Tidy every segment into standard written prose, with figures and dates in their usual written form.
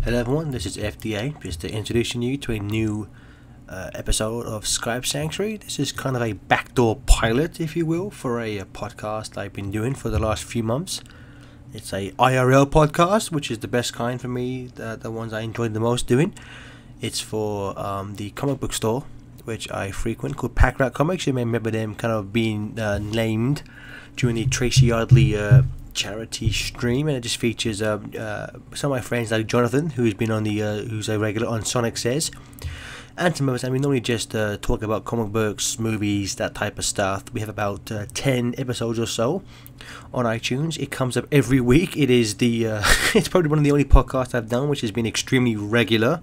Hello everyone, this is FDA, just to introducing you to a new episode of Skype Sanctuary. This is kind of a backdoor pilot, if you will, for a podcast I've been doing for the last few months. It's a IRL podcast, which is the best kind for me, the ones I enjoyed the most doing. It's for the comic book store, which I frequent, called Pack Rat Comics. You may remember them kind of being named during the Tracy Yardley charity stream, and it just features some of my friends like Jonathan, who's been on the who's a regular on Sonic Says, and some of us. I mean, normally just talk about comic books, movies, that type of stuff. We have about 10 episodes or so on iTunes. It comes up every week. It is the it's probably one of the only podcasts I've done which has been extremely regular,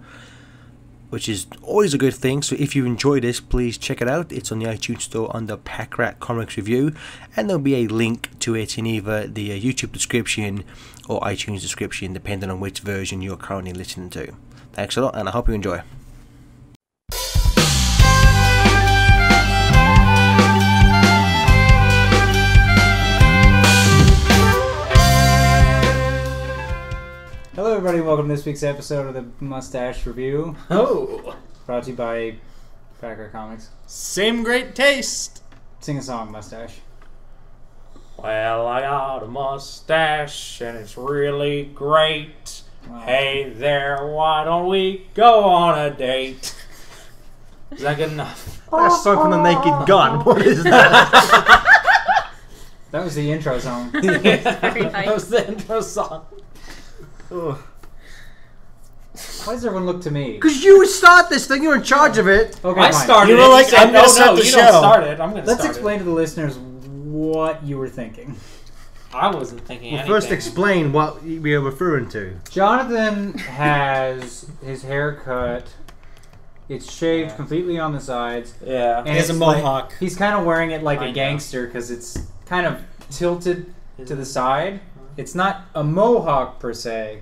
which is always a good thing. So if you enjoy this, please check it out. It's on the iTunes store under Pack Rat Comics Review, and there'll be a link to it in either the YouTube description or iTunes description, depending on which version you're currently listening to. Thanks a lot, and I hope you enjoy. Hello everybody, welcome to this week's episode of the Mustache Review. Oh! Brought to you by Pack Rat Comics. Same great taste! Sing a song, Mustache. Well, I got a mustache and it's really great. Wow. Hey there, why don't we go on a date? Is that good enough? That's a song from the Naked Gun. What is that? That was the intro song. Very nice. That was the intro song. Oh. Why does everyone look to me? Because you start this thing, you're in charge of it. Okay, I fine. started You were it. like, You said, I'm gonna start the you show. don't start it. I'm going to Let's start explain to the listeners what you were thinking. it. I wasn't thinking Well, anything. first explain what we are referring to. Jonathan has his hair cut. It's shaved completely on the sides. Yeah. And He has a it's like- mohawk. he's kind of wearing it like I a know. gangster because it's kind of tilted to the side. It's not a mohawk per se.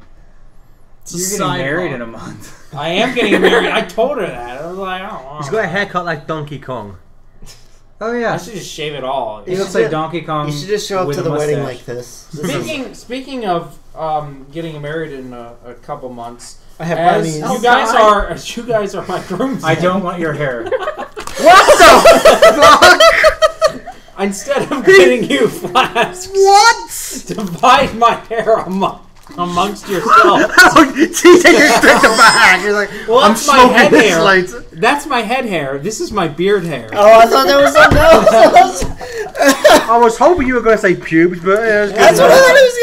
It's a You're getting side married mohawk. in a month. I am getting married. I told her that. I was like, I don't want He's got a haircut like Donkey Kong. Oh I yeah. should just shave it all. He looks like Donkey Kong. You should just show up with to a the wedding mustache. like this. Speaking of getting married in a couple months, I have as brownies. you guys are my grooms. I don't want your hair. What the fuck? Instead of getting you flasks, What? divide my hair amongst yourselves. Oh, she said you're straight to back. You're like, Well, I'm that's my smoking head this hair. later. That's my head hair. This is my beard hair. Oh, I thought that was something else. I was hoping you were going to say pubes, but That's what I thought he was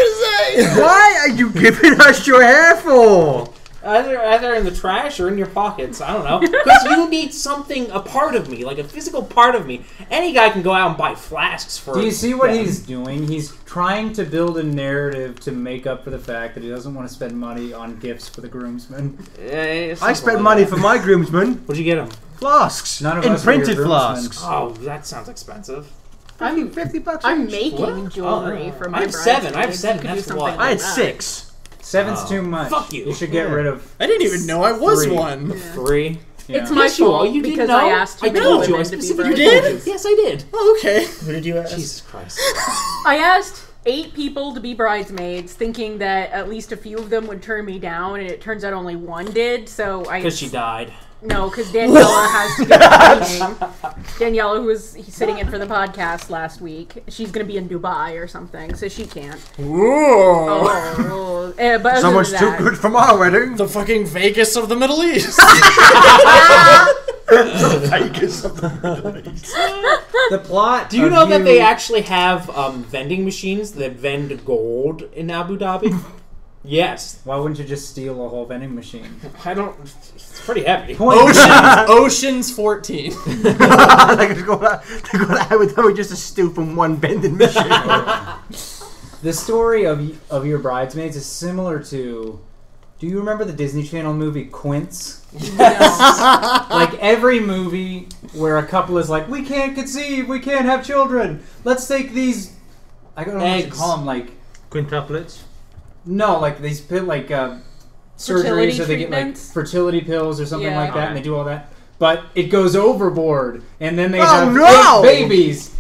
going to say. Why are you giving us your hair for? Either in the trash or in your pockets. I don't know. Because you need something, a part of me, like a physical part of me. Any guy can go out and buy flasks for. Do you see what them. he's doing? He's trying to build a narrative to make up for the fact that he doesn't want to spend money on gifts for the groomsmen. I spent money for my groomsmen. What'd you get him? Flasks. None of in us were your printed groomsmen. flasks. Oh, that sounds expensive. I'm $50 I'm each. making jewelry for my I have seven. I have bridesmaids. seven. You could do That's something what. I had like that. 6. 7's too much. Fuck you. You should get rid of. I didn't even know I was 3. one. Yeah. 3. Yeah. It's my Yes, you are. fault You didn't because know? I asked I too many told you. I women to be specifically bridesmaids. did? Yes, I did. Oh, okay. Who did you ask? Jesus Christ. I asked 8 people to be bridesmaids, thinking that at least a few of them would turn me down, and it turns out only one did. So I Because she died. no, because Daniela has to go to training. Daniela, who was sitting in for the podcast last week, she's gonna be in Dubai or something, so she can't. Whoa. Oh, but other Someone's than too that, good for my wedding. The fucking Vegas of the Middle East. Vegas of the Middle East. The plot. Do you of know that they actually have vending machines that vend gold in Abu Dhabi? Yes. Why wouldn't you just steal a whole vending machine? I don't. It's pretty heavy. Ocean's 14. Like, they go to Abu Dhabi just to steal from one vending machine. The story of your bridesmaids is similar to. Do you remember the Disney Channel movie Quince? Like every movie where a couple is like, we can't conceive, we can't have children. Let's take these. I don't know what to Eggs. call them. Like Quintuplets. no, like these surgeries, Fertility or they get like treatments? fertility pills or something Yeah. like that, and they do all that. But it goes overboard, and then they Oh, have no! 8 babies.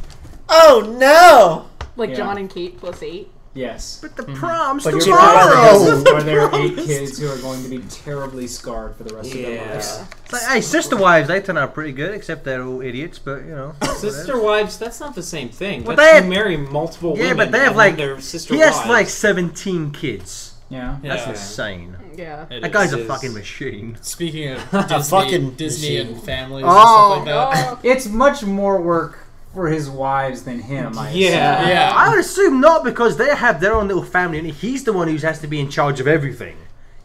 Oh no! like Yeah. John and Kate plus 8. Yes. But the prom's But Your tomorrow! brother, are there 8 kids who are going to be terribly scarred for the rest of their lives? It's like, hey, Sister Wives, they turn out pretty good, except they're all idiots, but, you know. Sister wives, that's not the same thing. Well, That's they you have- marry multiple Yeah, women. but they have, and like, then they're sister He has, wives. like, 17 kids. Yeah. That's Yeah. insane. Yeah. It That is. guy's a is. fucking machine. Speaking of fucking Disney machine. and families Oh. and stuff like that. Oh, It's much more work for his wives than him, I Yeah. assume. Yeah. I would assume not, because they have their own little family, and he's the one who has to be in charge of everything.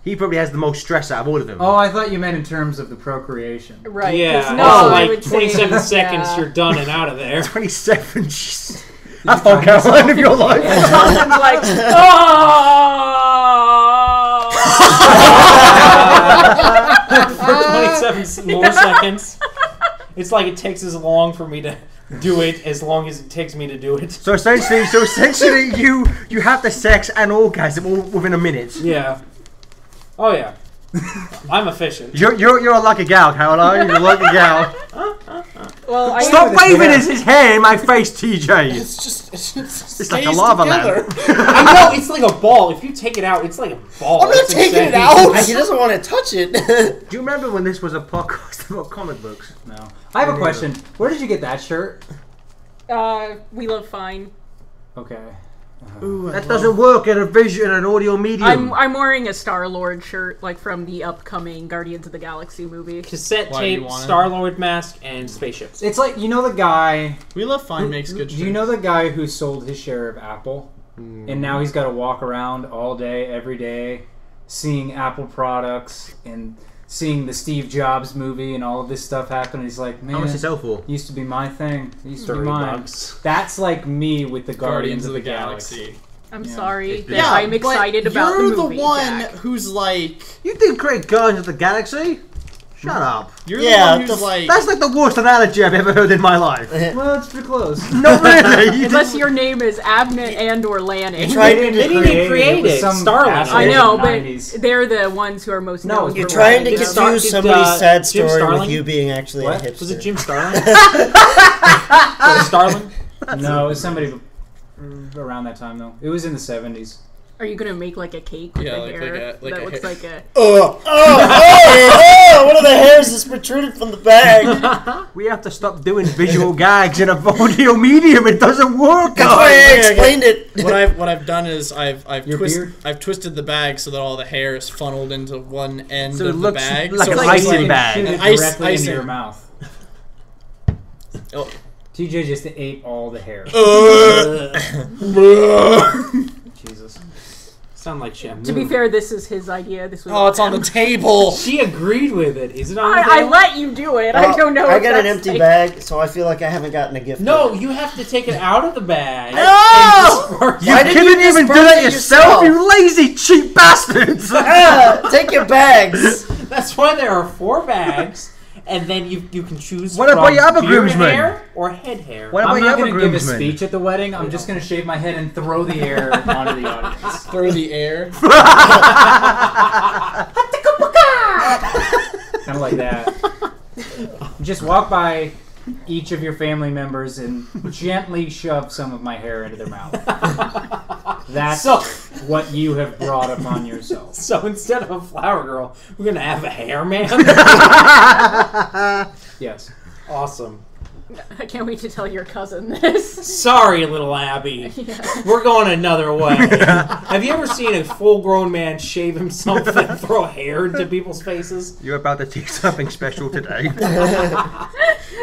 He probably has the most stress out of all of them. Oh, I thought you meant in terms of the procreation. right. 'cause Yeah, no, oh, I like would 27 say, seconds, yeah. you're done and out of there. 27, jeez. Have fun, Caroline, of your life. Jonathan's like, oh! For 27 more seconds. It's like it takes as long for me to do it as long as it takes me to do it. So essentially, you have the sex and orgasm all within a minute. Yeah. Oh yeah. I'm efficient. You're a lucky gal, Caroline. You're a lucky gal. Well, I Stop with his waving hair. his hair in my face, TJ. It's like a lava lamp. I know, it's like a ball. If you take it out, it's like a ball. I'm not It's taking it insane. out! He doesn't want to touch it. Do you remember when this was a podcast about comic books? No. I have a question. Where did you get that shirt? We Love Fine. Okay. That doesn't work in a visual and an audio medium. I'm wearing a Star-Lord shirt, like from the upcoming Guardians of the Galaxy movie. Cassette Why do you tape, want it? Star-Lord mask, and spaceships. It's like, you know the guy... We Love Fine makes good Do you know the guy who sold his share of Apple? And now he's got to walk around all day, every day, seeing Apple products and seeing the Steve Jobs movie and all of this stuff happen. And he's like, man, How much is it sell for? used to be my thing. It used to be $30. mine. That's like me with the Guardians of the Galaxy. I'm Yeah. sorry that Yeah, I'm excited but about you're the movie. the one Jack. who's like, You did create Guardians of the Galaxy? Shut up. you're Yeah, the one who's like, That's like the worst analogy I've ever heard in my life. Well, it's pretty close. Not really. You Unless didn't- your name is Abnett and/or Lanning. You're trying They to didn't create create it. some Starling. asshole I in know, the but 90s. they're the ones who are most No, known you're for Trying to writing. Did confuse Star- did, somebody's sad Jim story with Starlin? you being actually What? a hipster. Was it Jim Starlin? Starlin? No, it was somebody around that time, though. It was in the 70s. Are you gonna make like a cake with Yeah, the like hair a- like that a looks hair- like a? One of the hairs is protruded from the bag. We have to stop doing visual gags in a audio medium. It doesn't work. That's why I explained it. what I've done is I've Your beard? twisted the bag so that all the hair is funneled into one end So it of the looks bag. like so an it's icing You bag. can shoot it Ice- directly icing. into your mouth. Oh. TJ just ate all the hair. Jesus. Sound like Shamu. To be fair, this is his idea. This was. Oh, it's on the table. She agreed with it. Is it on the I table? let you do it. I Well, don't know. I if got an that's empty like- bag, so I feel like I haven't gotten a gift. No, you have to take it out of the bag. No! and disperse You Why it. did couldn't you even do disperse that it yourself, yourself? you lazy, cheap bastards! Ah, take your bags. That's why there are 4 bags, and then you can choose What about from your other beard groomsmen? hair or head hair. What about I'm your not other going to give a groomsmen? speech at the wedding. I'm just going to shave my head and throw the air onto the audience. Through the air. Kind of like that. Just walk by each of your family members and gently shove some of my hair into their mouth. That's So- what you have brought upon yourself. So instead of a flower girl, we're gonna have a hair man. Yes. Awesome. I can't wait to tell your cousin this. Sorry, little Abby. Yeah. We're going another way. Have you ever seen a full-grown man shave himself and throw hair into people's faces? You're about to see something special today.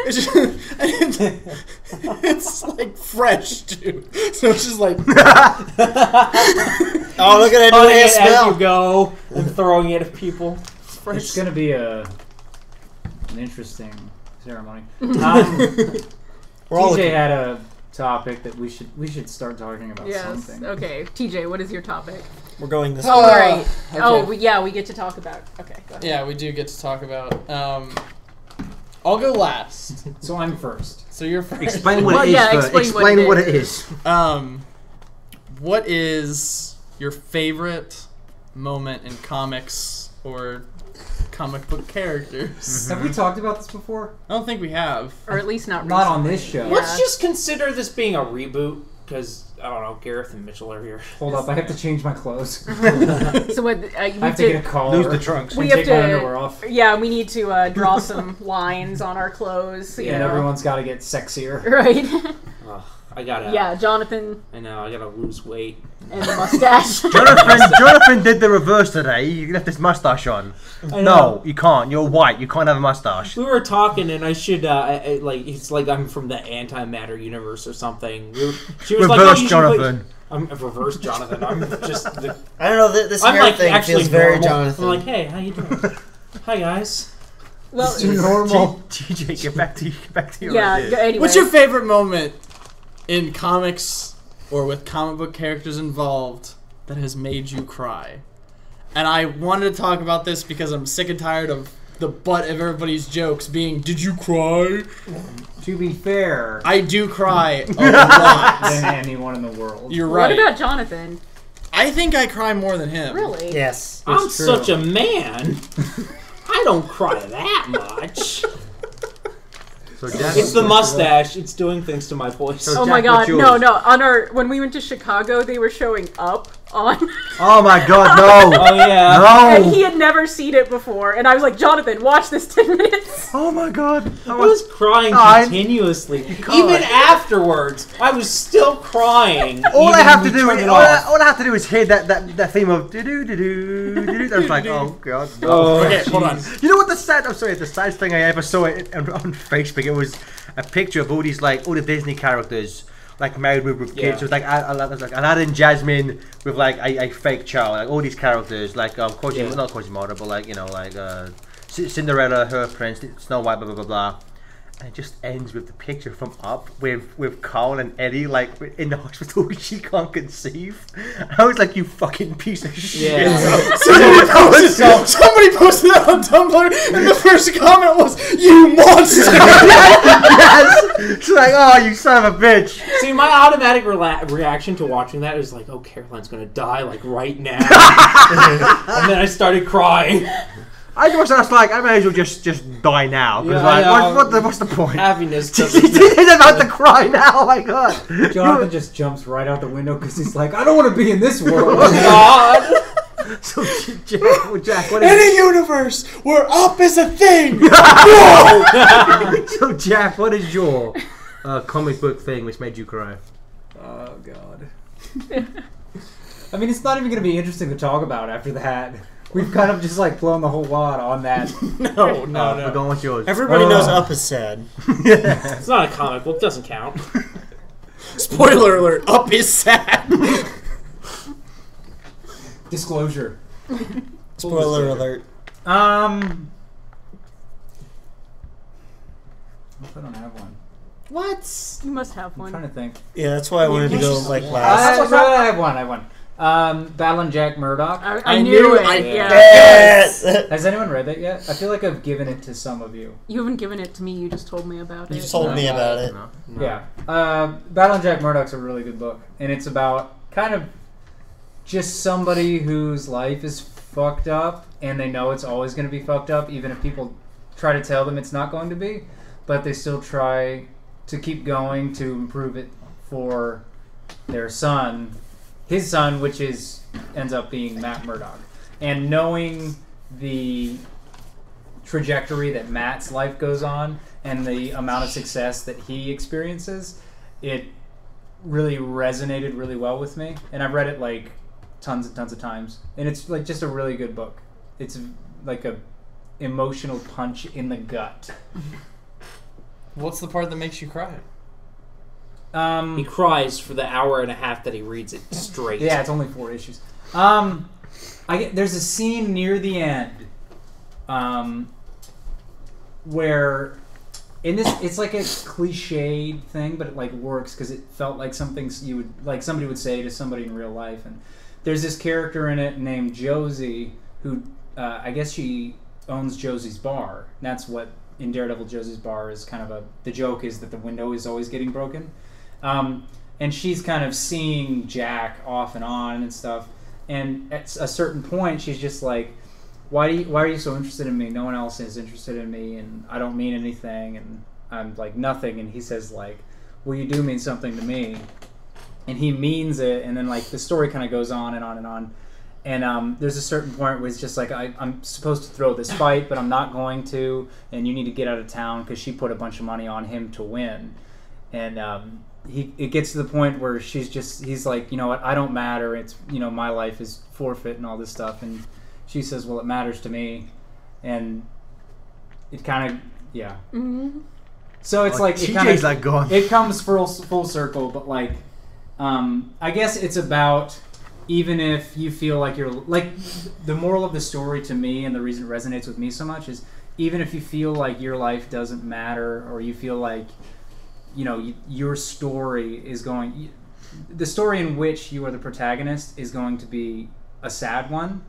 It's, just, it's like fresh too. So it's just like Oh, look at that new Cutting hair it as smell. you go and throwing it at people. It's going to be an interesting ceremony. We're all TJ had a topic that we should start talking about Yes. something. Okay. TJ, what is your topic? we're going this All way. right. okay. Oh, we get to talk about. Okay. Go ahead. yeah, we do get to talk about. I'll go last. So I'm first. So you're first. Explain what Well, it is yeah, first. explain what it is. What is your favorite moment in comics or comic book characters? Have we talked about this before? I don't think we have. Or at least not. Not on recently. this show. Yeah. Let's just consider this being a reboot, because I don't know, Gareth and Mitchell are here. Hold up, I have to change my clothes. So what? I have to get a call. Lose the trunks. We and have take my to- underwear off. Yeah, we need to draw some lines on our clothes. You And know. everyone's got to get sexier. Right. I gotta. Yeah, Jonathan I know. I gotta lose weight. and the mustache. Jonathan did the reverse today. You left his mustache on. No, you can't. You're white. You can't have a mustache. We were talking, and I should like it's like I'm from the antimatter universe or something. She was like, Reverse "Oh, you should Jonathan. I'm a reverse Jonathan. I'm just. I don't know. This I'm hair like thing actually feels very normal. Jonathan. I'm like, hey, how you doing? Hi guys. Well, Too normal. TJ, get back to your yeah. ideas. Anyway. What's your favorite moment in comics or with comic book characters involved that has made you cry? And I wanted to talk about this because I'm sick and tired of the butt of everybody's jokes being, "Did you cry?" To be fair, I do cry a lot. than anyone in the world. You're What right. about Jonathan? I think I cry more than him. Really? yes. I'm true. such a man. I don't cry that much. So Jack, It's the mustache. It's doing things to my voice. So Oh my Jack, what's god, yours? no. When we went to Chicago, they were showing Up on, Oh my god, no! Oh yeah. and he No! had never seen it before. And I was like, Jonathan, watch this 10 minutes. Oh my god! I was crying I- continuously. can't. Even afterwards, I was still crying. All I even have when to we do turned is it all off. I have to do is hear that theme of do do do do do. I was like, oh god, no. Oh, Okay, hold on. You know what the saddest thing I ever saw it on Facebook. It was a picture of all the Disney characters like married with kids. Yeah. It was like Aladdin, Jasmine with like a fake child. Like all these characters, like not Quasimodo, but like Cinderella, her prince, Snow White, blah blah blah blah. And it just ends with the picture from Up with Carl and Eddie like in the hospital. She can't conceive. I was like, you fucking piece of shit. Yeah. Somebody posted that on Tumblr, and the first comment was, "You monster!" Yes. It's like, oh, you son of a bitch. See, my automatic reaction to watching that is like, oh, Caroline's gonna die like right now. And then I started crying. I was like, I may as well just die now. Because Yeah, I like, know. what's the point? Happiness He's doesn't. about to cry now. Oh my god. Jonathan just jumps right out the window because he's like, I don't want to be in this world. God. So Jack, what is In a universe where Up is a thing. so Jack? What is your comic book thing which made you cry? Oh god. I mean, it's not even going to be interesting to talk about after that. We've kind of just like blown the whole wad on that. No. We're going with yours. Everybody knows Up is sad. It's not a comic book. Doesn't count. Spoiler alert: Up is sad. Disclosure. Spoiler alert. I don't have one. What? You must have I'm one. trying to think. Yeah, that's why I wanted to go like I last. have one. Battling Jack Murdoch. I knew it. Yeah. Yes. Has anyone read that yet? I feel like I've given it to some of you. You haven't given it to me. You just told me about You it. told me about it. No. No. Yeah. Battling Jack Murdoch's a really good book. And it's about kind of just somebody whose life is fucked up and they know it's always going to be fucked up, even if people try to tell them it's not going to be. But they still try to keep going to improve it for their son. His son, which ends up being Matt Murdock. And knowing the trajectory that Matt's life goes on and the amount of success that he experiences, it really resonated really well with me. And I've read it like tons and tons of times. And it's like just a really good book. It's like a emotional punch in the gut. What's the part that makes you cry? He cries for the hour and a half that he reads it straight. Yeah, it's only 4 issues. There's a scene near the end, where in this it's like a cliched thing, but it like works because it felt like something somebody would say to somebody in real life. And there's this character in it named Josie who I guess she owns Josie's bar. And that's what in Daredevil Josie's bar is kind of the joke is that the window is always getting broken. And she's kind of seeing Jack off and on and stuff. And at a certain point, she's just like, why are you so interested in me? No one else is interested in me, and I don't mean anything, and I'm like nothing. And he says like, well, you do mean something to me. and he means it, and then like the story kind of goes on and on and on. And there's a certain point where it's just like, I'm supposed to throw this fight, but I'm not going to, and you need to get out of town because she put a bunch of money on him to win. And it gets to the point where he's like, you know what, I don't matter. It's, you know, my life is forfeit and all this stuff. And she says, well, it matters to me. And it kind of, yeah. Mm-hmm. So it's like, TJ's like gone. it comes full circle, but like, I guess it's about, even if you feel like you're, like, the moral of the story to me, and the reason it resonates with me so much is, even if you feel like your life doesn't matter, or you feel like, you know, your story is going, the story in which you are the protagonist is going to be a sad one,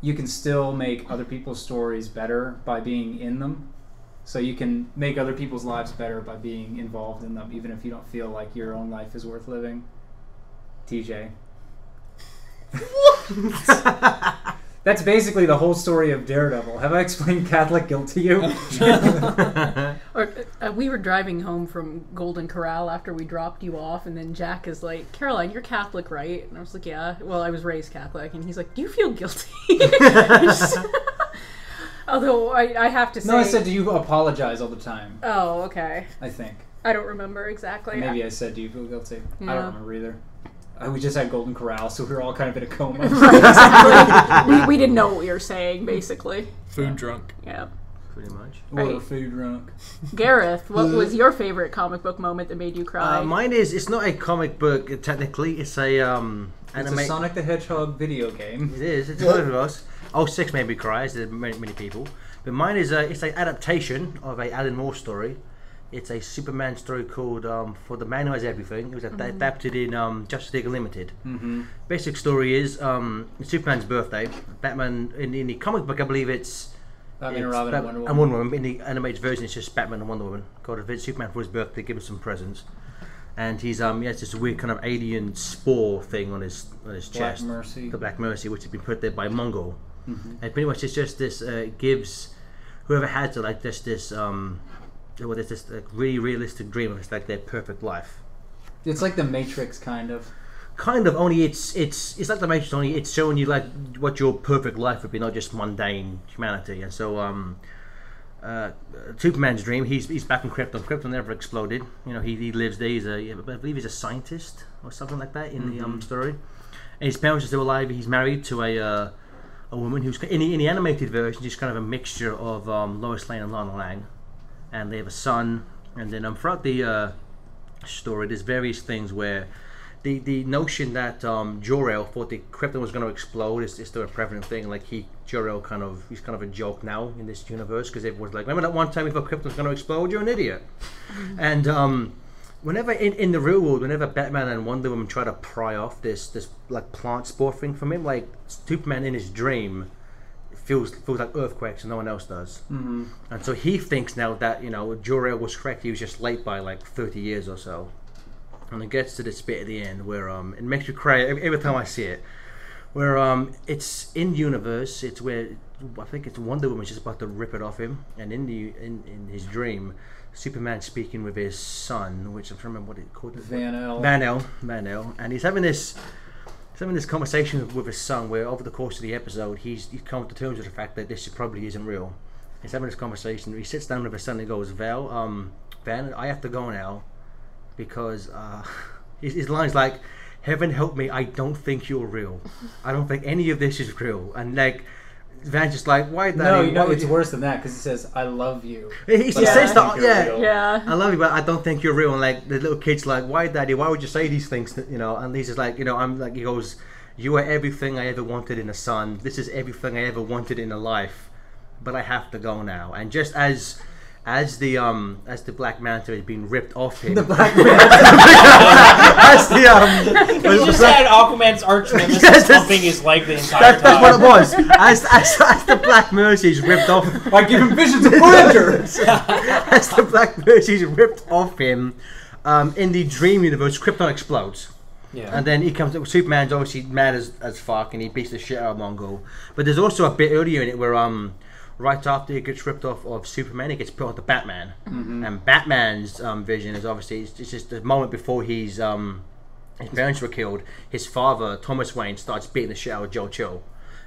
you can still make other people's stories better by being in them. So you can make other people's lives better by being involved in them, even if you don't feel like your own life is worth living. TJ. That's basically the whole story of Daredevil. Have I explained Catholic guilt to you? Or we were driving home from Golden Corral after we dropped you off, and then Jack is like, Caroline, you're Catholic, right? And I was like, yeah. Well, I was raised Catholic. And he's like, do you feel guilty? Although I have to say... No, I said, do you apologize all the time? Oh, okay. I think. I don't remember exactly. Maybe I said, do you feel guilty? Yeah. I don't remember either. We just had Golden Corral, so we were all kind of in a coma. Right, exactly. we didn't know what we were saying, basically. Food drunk. Yeah. Pretty much. We were Right. food drunk. Gareth, what was your favorite comic book moment that made you cry? Mine is, it's not a comic book technically, it's a It's a Sonic the Hedgehog video game. It is, it's one of those. Oh, 6 made me cry, as did many people. But mine is it's an adaptation of a Alan Moore story. It's a Superman story called For the Man Who Has Everything. It was adapted in Justice League Unlimited. Mm-hmm. Basic story is it's Superman's birthday. Batman, in the comic book, I believe it's Batman and Robin and Wonder Woman. And Wonder Woman. In the animated version, it's just Batman and Wonder Woman. Got to visit Superman for his birthday, give him some presents. And he's it's this weird kind of alien spore thing on his chest. Mercy. The Black Mercy, which has been put there by Mongol. Mm-hmm. And pretty much it's just this gives whoever has it like this there's this really realistic dream of it's like their perfect life. It's like the Matrix, kind of. Kind of, only it's like the Matrix, only it's showing you like what your perfect life would be, not just mundane humanity. And so Superman's dream, he's back in Krypton. Krypton never exploded. You know, he lives there. I believe he's a scientist or something like that in the story. And his parents are still alive. He's married to a woman who's in the animated version. She's kind of a mixture of Lois Lane and Lana Lang, and they have a son. And then throughout the story, there's various things where the notion that Jor-El thought the Krypton was going to explode is still a prevalent thing. Like Jor-El he's kind of a joke now in this universe, because everyone's like, remember that one time we thought Krypton was going to explode? You're an idiot. And whenever in the real world, whenever Batman and Wonder Woman try to pry off this like plant spore thing from him, like Superman in his dream feels like earthquakes and no one else does. Mm-hmm. And so he thinks now that, you know, Jor-El was correct. He was just late by like 30 years or so. And it gets to this bit at the end where it makes me cry every time I see it. Where it's in universe, it's where I think it's Wonder Woman just about to rip it off him, and in his dream, Superman speaking with his son, which I'm trying to remember what it called. Van-El, and he's having this conversation with his son, where over the course of the episode, he's come to terms with the fact that this probably isn't real. He's having this conversation. He sits down with his son and goes, Van, I have to go now. Because his line's like, heaven help me, I don't think you're real. I don't think any of this is real. And like, Van's just like, why Daddy? No, it's worse than that, because he says, I love you. He But I says don't that, think you're real. Yeah. I love you, but I don't think you're real. And like, the little kid's like, why Daddy, why would you say these things? You know, and he's just like, you know, I'm like, he goes, you are everything I ever wanted in a son. This is everything I ever wanted in a life. But I have to go now. And just as the Black Manta has been ripped off him. The Black Manta. As the You just had Aquaman's arch nemesis Yes, pumping his leg the entire time. that's what it was. As the Black Mercy is ripped off. I give him visions of grandeur. As the Black Mercy is ripped off him, in the Dream universe, Krypton explodes. Yeah. And then he comes up. Superman's obviously mad as fuck, and he beats the shit out of Mongol. But there's also a bit earlier in it where right after he gets ripped off of Superman, he gets put onto Batman. Mm-hmm. And Batman's vision is obviously it's just the moment before he's his parents were killed. His father, Thomas Wayne, starts beating the shit out of Joe Chill.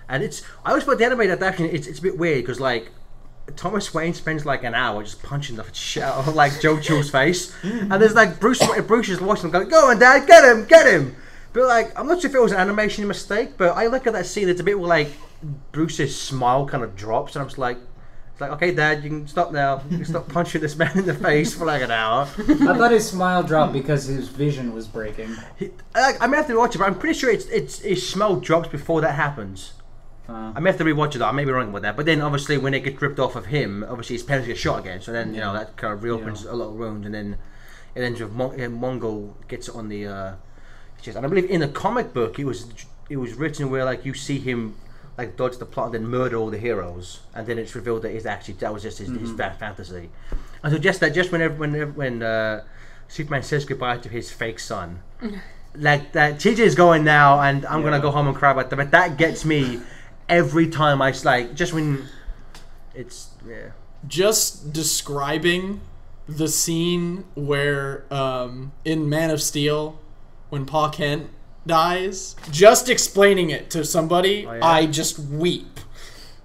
And I always thought the animated adaptation, it's a bit weird because, like, Thomas Wayne spends like an hour just punching the shit out of like Joe Chill's face. And there's like Bruce is watching him going, go on, Dad, get him. But like, I'm not sure if it was an animation mistake, but I look at that scene, it's a bit where like Bruce's smile kind of drops, and I'm just like, it's like, okay, Dad, you can stop now. You can stop punching this man in the face for like an hour. I thought his smile dropped because his vision was breaking. I may have to watch it, but I'm pretty sure his smile drops before that happens. I may have to rewatch it though. I may be wrong with that. But then obviously when it gets ripped off of him, obviously his parents get shot again. So then, you know, that kind of reopens a lot of wounds, and then it ends with Mongol gets it on the chest. And I believe in the comic book it was written where like you see him like dodge the plot and then murder all the heroes, and then it's revealed that that was just his fantasy. And so just when Superman says goodbye to his fake son, like that TJ is going now, and I'm gonna go home and cry about that. But that gets me every time. I like just when it's Just describing the scene where in Man of Steel when Pa Kent dies, just explaining it to somebody, I just weep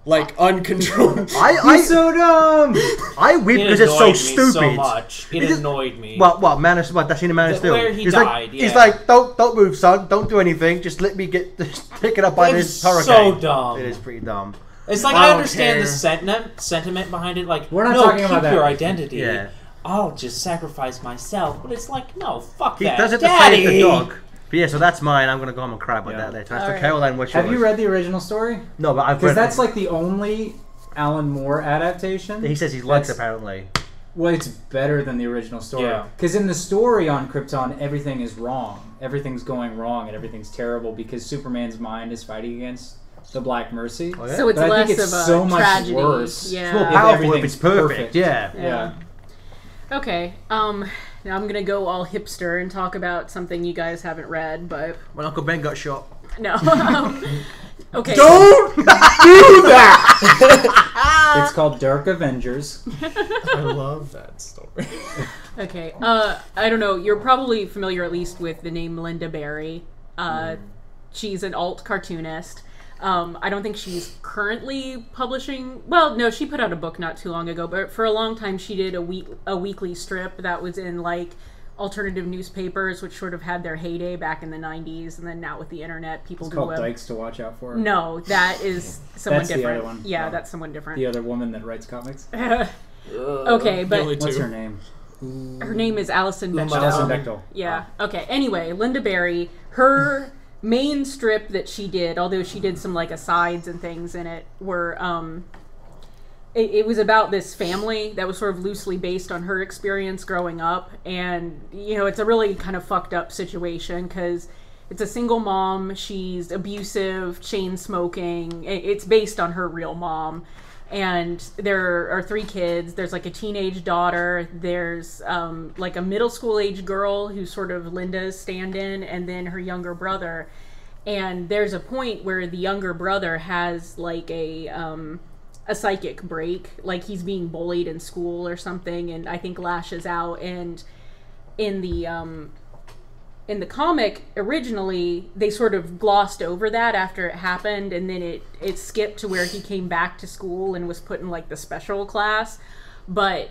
like uncontrolled. He's so dumb. I weep because it's so stupid. So much. It annoyed me. What that scene in Man of Steel? Where he he's died. Like, he's like, don't move, son. Don't do anything. Just let me get taken up by this hurricane. So dumb. It is pretty dumb. It's like I understand the sentiment behind it. Like, we're not no, talking keep about that. your identity. Yeah. I'll just sacrifice myself. But it's like, no, fuck He that. does it to Daddy! save the dog. But yeah, so that's mine. I'm gonna go home and cry about that later. That's for Caroline. What's yours? Have you read the original story? No, but I've read. Because that's like the only Alan Moore adaptation. He says he likes apparently. Well, it's better than the original story. Yeah. Because in the story on Krypton, everything is wrong. Everything's going wrong, and everything's terrible because Superman's mind is fighting against the Black Mercy. Oh, yeah? So it's But I less think it's of a so much tragedy. worse. Yeah. It's more If powerful if everything's it's perfect. perfect. Yeah. Okay. Now I'm gonna go all hipster and talk about something you guys haven't read, but When Uncle Ben got shot. no. Okay. Don't do that. It's called Dark Avengers. I love that story. Okay. I don't know. You're probably familiar at least with the name Linda Berry. She's an alt cartoonist. I don't think she's currently publishing. Well, no, she put out a book not too long ago, but for a long time she did a weekly strip that was in like alternative newspapers, which sort of had their heyday back in the 90s, and then now with the internet, people It's do called web. Dykes to Watch Out For. No, that is someone That's the different. other one. Yeah, Oh. that's someone different. The other woman that writes comics. Okay, but Only What's two. her name? her name is Alison Bechdel. Alison Bechdel. Yeah. Okay. Anyway, Linda Berry, her main strip that she did, although she did some like asides and things in it, were it was about this family that was sort of loosely based on her experience growing up, and you know, it's a really kind of fucked up situation because it's a single mom. She's abusive, chain smoking. It's based on her real mom. And there are 3 kids. There's like a teenage daughter. There's like a middle school age girl who's sort of Linda's stand-in, and then her younger brother. And there's a point where the younger brother has like a psychic break, like he's being bullied in school or something, and I think lashes out. And in the comic, originally, they sort of glossed over that after it happened, and then it skipped to where he came back to school and was put in, like, the special class. But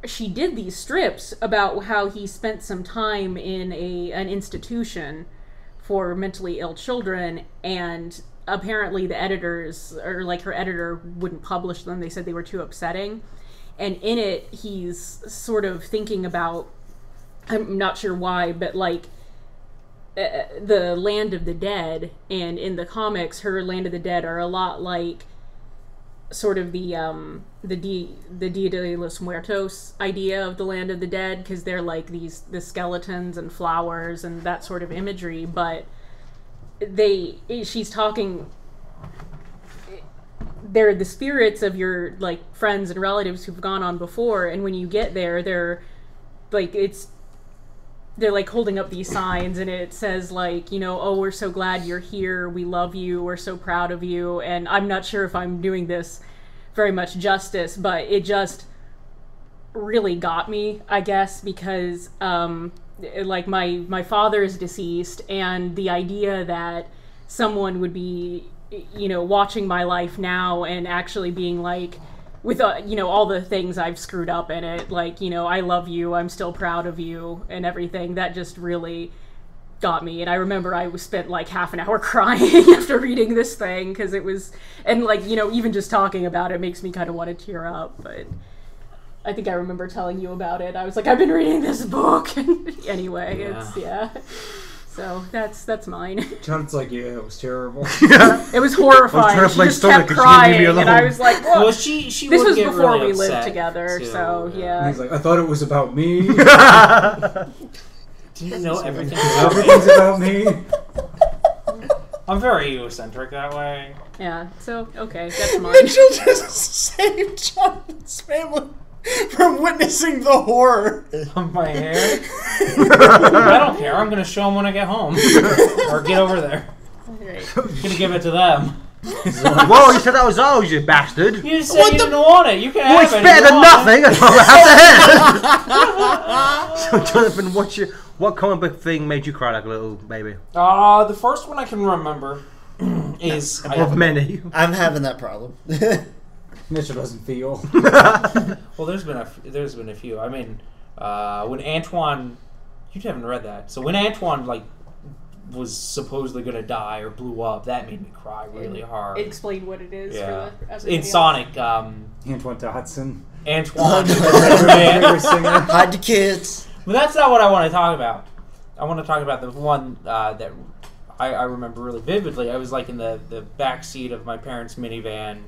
she did these strips about how he spent some time in an institution for mentally ill children, and apparently the editors, or, like, her editor wouldn't publish them. They said they were too upsetting. And in it, he's sort of thinking about, I'm not sure why, but like the Land of the Dead, and in the comics, her Land of the Dead are a lot like sort of the Dia de los Muertos idea of the Land of the Dead, because they're like the skeletons and flowers and that sort of imagery. But she's talking. They're the spirits of your like friends and relatives who've gone on before, and when you get there, they're like holding up these signs, and it says like, you know, oh, we're so glad you're here, we love you, we're so proud of you. And I'm not sure if I'm doing this very much justice, but it just really got me, I guess, because like my father is deceased, and the idea that someone would be, watching my life now and actually being like, with all the things I've screwed up in it, like, I love you, I'm still proud of you, and everything, that just really got me. And I remember I spent like half an hour crying after reading this thing, because it was, and like, even just talking about it makes me kind of want to tear up. But I think I remember telling you about it. I was like, I've been reading this book. And anyway, so that's mine. John's like, yeah, it was terrible. It was horrifying. I was She just stomach kept 'cause she didn't leave me crying, and alone. I was like, "Whoa." Well, she This would was get before really we lived upset, together, too, so yeah. He's like, I thought it was about me. Do you know everything? Everything's about me. I'm very egocentric that way. Yeah, so okay, that's mine. Mitchell just saved Jonathan's family from witnessing the horror. On my hair. I don't care. I'm gonna show them when I get home or get over there. Alright. I'm gonna give it to them. Whoa, you said that was ours, you bastard. You just said you didn't want it. You can Well, have it's it. if better you than want nothing. How the hell? So, Jonathan, what comic book thing made you cry like a little baby? The first one I can remember is Of many. I'm having that problem. Mitchell doesn't feel. well, there's been a few. I mean, when Antoine, you haven't read that. So when Antoine was supposedly gonna die or blew up, that made me cry really hard. Explain what it is Yeah. for everybody In else. Sonic, Antoine Dodson. Antoine. Favorite singer. Hide the kids. But that's not what I want to talk about. I want to talk about the one that I remember really vividly. I was like in the back seat of my parents' minivan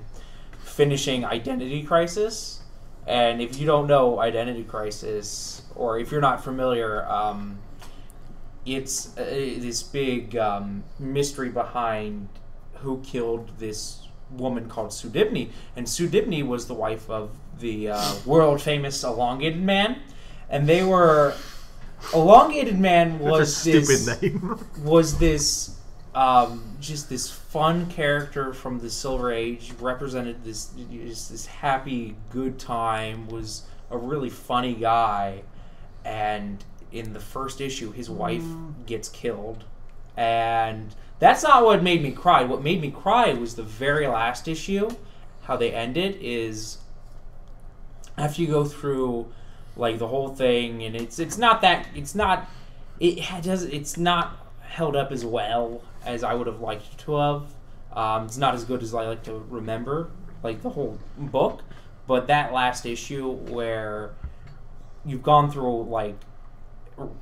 finishing Identity Crisis. And if you don't know Identity Crisis, or if you're not familiar, it's this big mystery behind who killed this woman called Sue Dibney. And Sue Dibney was the wife of the world-famous Elongated Man. And they were... Elongated Man was That's a stupid name. was this just this fun character from the Silver Age, represented this happy, good time, was a really funny guy, and in the first issue, his wife gets killed, and that's not what made me cry. What made me cry was the very last issue. How they end it is after you go through like the whole thing, and it's not held up as well as I would have liked it to have. It's not as good as I like to remember, like the whole book. But that last issue where you've gone through like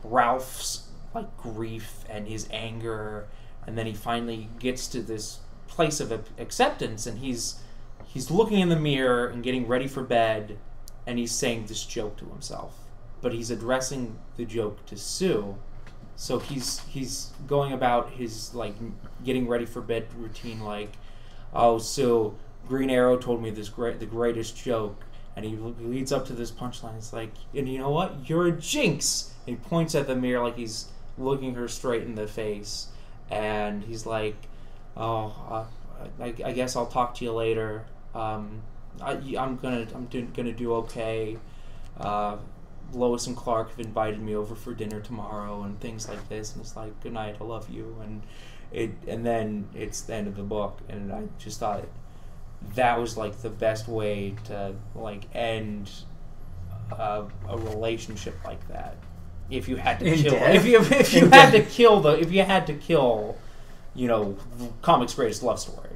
Ralph's like grief and his anger, and then he finally gets to this place of acceptance, and he's looking in the mirror and getting ready for bed, and he's saying this joke to himself, but he's addressing the joke to Sue. So he's going about his like getting ready for bed routine, like, oh, Sue, Green Arrow told me the greatest joke, and he leads up to this punchline. It's like, and you know what? You're a jinx. And he points at the mirror like he's looking her straight in the face, and he's like, oh, I guess I'll talk to you later. I'm gonna do okay. Lois and Clark have invited me over for dinner tomorrow, and things like this. And it's like, good night, I love you, and then it's the end of the book. And I just thought that was like the best way to like end a relationship like that. If you had to In kill, death? if you had to kill, comics' greatest love story.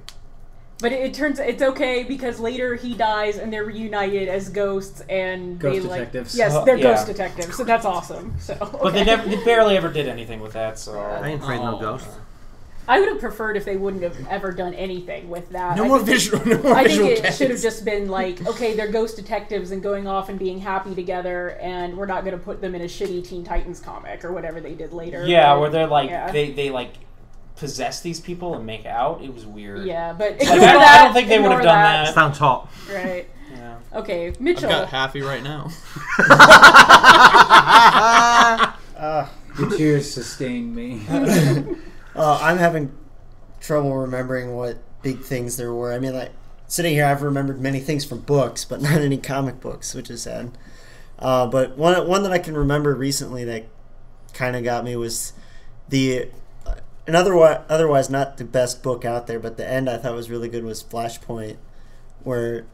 But it's okay because later he dies and they're reunited as ghosts and Ghost they detectives. Yes, they're Yeah. ghost detectives, so that's awesome. So, But they okay. they barely ever did anything with that. So I ain't afraid of no ghost. I would have preferred if they wouldn't have ever done anything with that. No I more think visual. No more I think visual it gags. should have just been like, okay, they're ghost detectives and going off and being happy together, and we're not going to put them in a shitty Teen Titans comic or whatever they did later. yeah, But, where they're like yeah. they like possess these people and make out. It was weird. Yeah, but Like, ignore I don't that, think they would have ignore done that. that. Sounds hot. Right. Yeah. Okay, I've Mitchell. got Happy right now. The tears sustain me. I'm having trouble remembering what big things there were. I mean, like, sitting here, I've remembered many things from books, but not any comic books, which is sad. But one that I can remember recently that kind of got me was the otherwise not the best book out there, but the end I thought was really good was Flashpoint, where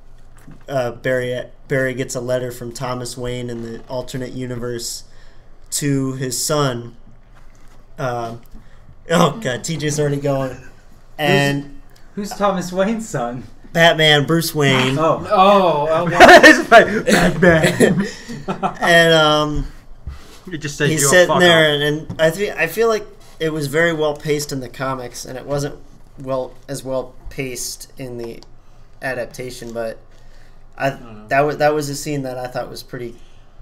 Barry gets a letter from Thomas Wayne in the alternate universe to his son. Oh god, TJ's already going. And Who's Thomas Wayne's son? Batman, Bruce Wayne. Oh. It's like, Batman. And It just says he's you're sitting fuck there, up. and I feel like it was very well paced in the comics, and it wasn't as well paced in the adaptation. But that was a scene that I thought was pretty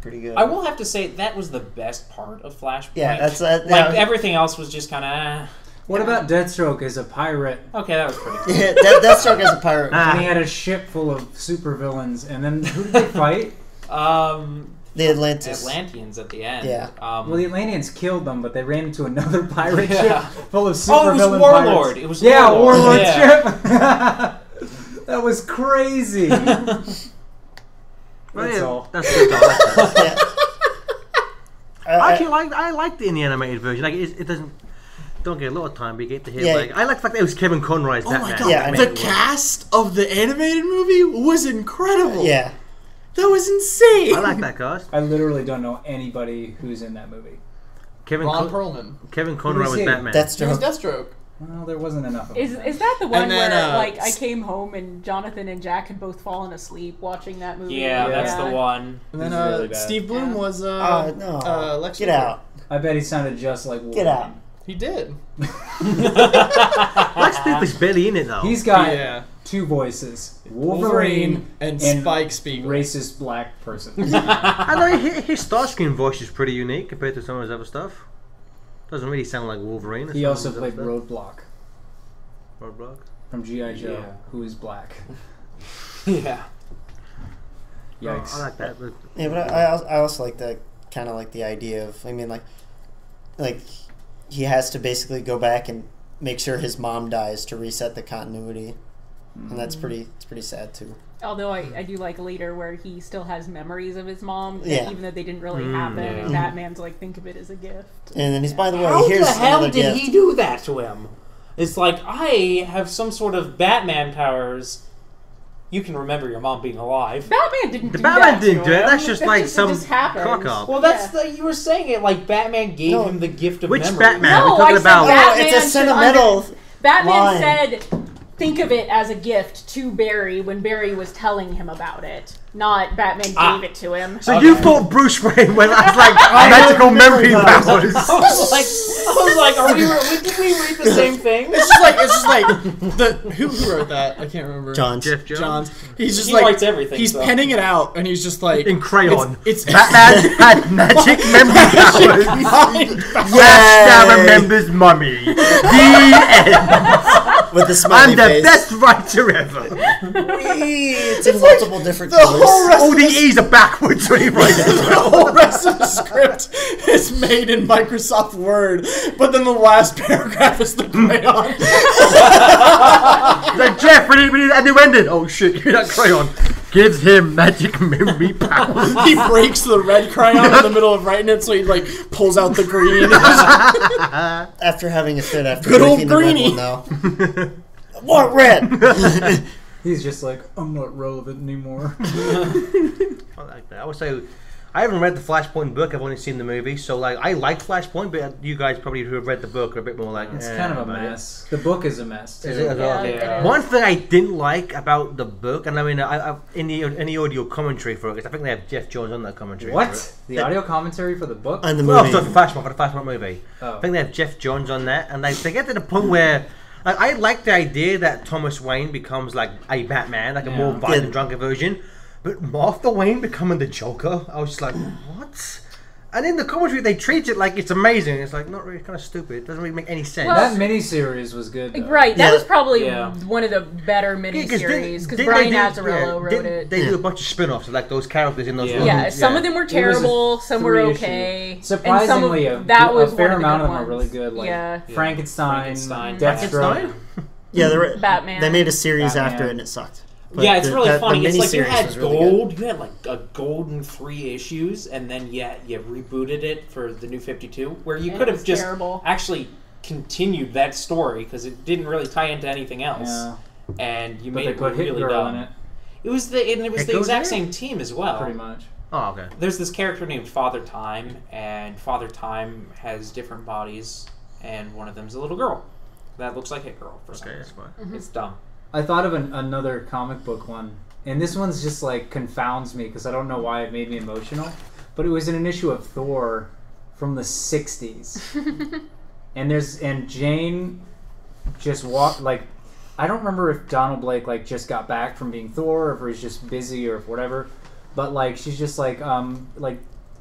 good. I will have to say that was the best part of Flashpoint. Yeah, that's like yeah. everything else was just kind of. What about Deathstroke as a pirate? Okay, that was pretty cool. Yeah, Deathstroke as a pirate. And he had a ship full of supervillains, and then who did they fight? The Atlantis. Atlanteans at the end. Yeah. Well, the Atlanteans killed them, but they ran into another pirate Yeah. ship full of Oh, it supervillain was Warlord. pirates. It was Yeah, Warlord. Warlord Yeah. ship. That was crazy. Well, That's yeah, all. That's good. I like that. Yeah. I liked it in the animated version. Like it doesn't. Don't get a lot of time, but you get to hear. Yeah. Like I like the fact that it was Kevin Conroy's Oh my Batman. god! Yeah, I the mean- cast of the animated movie was incredible. Yeah. That was insane. I like that cast. I literally don't know anybody who's in that movie. Ron Perlman. Kevin Conroy Who was is he? Batman. He was Deathstroke. Deathstroke. Well, there wasn't enough of Is them. that the one then, where like I came home and Jonathan and Jack had both fallen asleep watching that movie? Yeah, that's the one. And then He's really bad. Steve Bloom Yeah. was No. Lex Get Luthor. out. I bet he sounded just like Wolverine. Get out. He did. Lex Luthor's barely in it though. He's got Yeah. two voices: Wolverine Wolverine and and Spike Spiegel. racist black person. I know his Starscream voice is pretty unique compared to some of his other stuff. Doesn't really sound like Wolverine. or He some of also his other played Roadblock stuff. Roadblock. from G.I. Joe, Yeah. who is black. Yeah. Yikes. Oh, I like that. But Yeah, but I also like the kind of like the idea of, I mean, like he has to basically go back and make sure his mom dies to reset the continuity, and it's pretty sad too. Although I do like later where he still has memories of his mom, Yeah. even though they didn't really happen. yeah. And Batman's like, think of it as a gift. And then he's, by the way, How here's the hell another did gift. he do that to him? It's like, I have some sort of Batman powers. You can remember your mom being alive. Batman didn't The do Batman that didn't to do it. him. That's just like it some just happened. cock up. Well, that's you were saying it like Batman gave No. him the gift of Which memory. Batman? No, We're talking I said about. Batman it's a should sentimental Batman line. said, think of it as a gift to Barry when Barry was telling him about it. Not Batman gave it to him. So you thought Bruce Wayne was like magical memory powers? I was like, did we read the same thing? It's just like who wrote that? I can't remember. John. Jeff Jones. John's. He's just He like writes everything, He's so. penning it out, and he's just like In crayon. It's Batman had magic memory powers. Batman Yay. remembers mummy. The end. with the smiley I'm the face. best writer ever. It's in multiple different the colors. whole rest All of the the, E's are backwards when he writes it. the whole rest of the script is made in Microsoft Word, but then the last paragraph is the crayon. Like, Jeff, we need a new ending. Oh shit, give me that crayon. Gives him magic memory powers. He breaks the red crayon in the middle of writing it, so he like pulls out the green. After having a fit after Good old drinking the red Greenie. one, though. What red? He's just like, I'm not relevant anymore. I like that. I would say I haven't read the Flashpoint book. I've only seen the movie. So like, I like Flashpoint, but you guys probably who have read the book are a bit more like. It's kind of a about it. mess. The book is a mess, too. Is it as well? Yeah, it is. One thing I didn't like about the book, and I mean, I in the audio commentary for it, because I think they have Jeff Jones on that commentary. What? For it. The audio commentary for the book? On the Well, movie. for the Flashpoint movie. Oh. I think they have Jeff Jones on that, and they get to the point where. Like, I like the idea that Thomas Wayne becomes like a Batman, like a more Yeah. violent, drunken version, but Martha Wayne becoming the Joker, I was just like, what? And in the commentary, they treat it like it's amazing. It's like not really, kind of stupid. It doesn't really make any sense. Well, That miniseries was good, though. Right, that Yeah. was probably Yeah. one of the better miniseries because didn't Brian they do- Azzarello wrote didn't it. They do a bunch of spin-offs of like those characters in those. Yeah. little- Yeah, some of them were was a terrible, some were 3-issue. okay. Surprisingly, and some of, a fair one of the amount good of them are ones. really good. Like Yeah. Frankenstein, Frankenstein. Deathstroke. Frankenstein? Yeah, Batman. they made a series Batman. after it and it sucked. But yeah, it's really the funny. It's like you miniseries had was really good. gold. You had like a golden 3 issues, and then you rebooted it for the New 52, where you And could it have was just terrible. actually continued that story because it didn't really tie into anything else, Yeah. and you But made they it put Hit really Girl dumb. in it, It was the Hit exact Girl's in it? same team as well. pretty much. Oh, okay. There's this character named Father Time, and Father Time has different bodies, and one of them's a little girl that looks like Hit Girl for some Okay, that's reason. fine. It's dumb. I thought of another comic book one, and this one's just like confounds me because I don't know why it made me emotional. But it was in an issue of Thor from the '60s, and Jane just walked like. I don't remember if Donald Blake like just got back from being Thor, or if he's just busy, or if whatever. But like she's just like and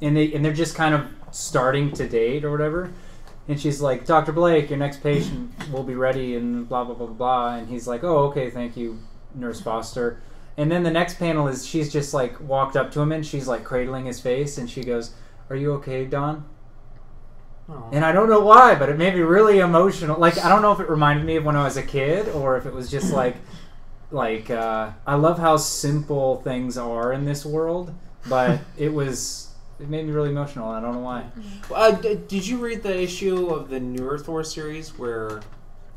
they're just kind of starting to date or whatever. And she's like, Dr. Blake, your next patient will be ready, and blah blah blah blah blah. And he's like, oh okay, thank you, Nurse Foster. And then the next panel is she's just like walked up to him and she's like cradling his face, and she goes, "Are you okay, Don?" Aw. And I don't know why, but it made me really emotional. Like, I don't know if it reminded me of when I was a kid or if it was just like I love how simple things are in this world, but it made me really emotional. And I don't know why. Did you read the issue of the newer Thor series where?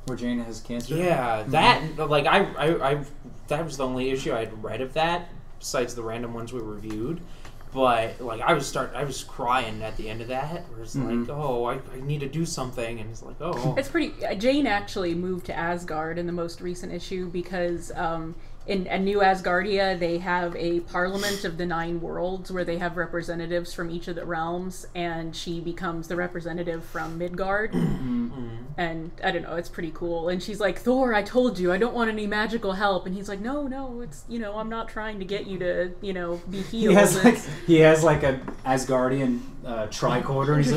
Where Jane has cancer. Yeah, that like I that was the only issue I had read of that, besides the random ones we reviewed. But like I was crying at the end of that. Where it's like, oh, I need to do something, and it's like, oh, It's pretty. Jane actually moved to Asgard in the most recent issue because in a New Asgardia they have a Parliament of the 9 Worlds where they have representatives from each of the realms, and she becomes the representative from Midgard. And I don't know, it's pretty cool. And she's like, Thor, I told you, I don't want any magical help. And he's like, no, it's I'm not trying to get you to be healed. He has like a Asgardian tricorder, and he's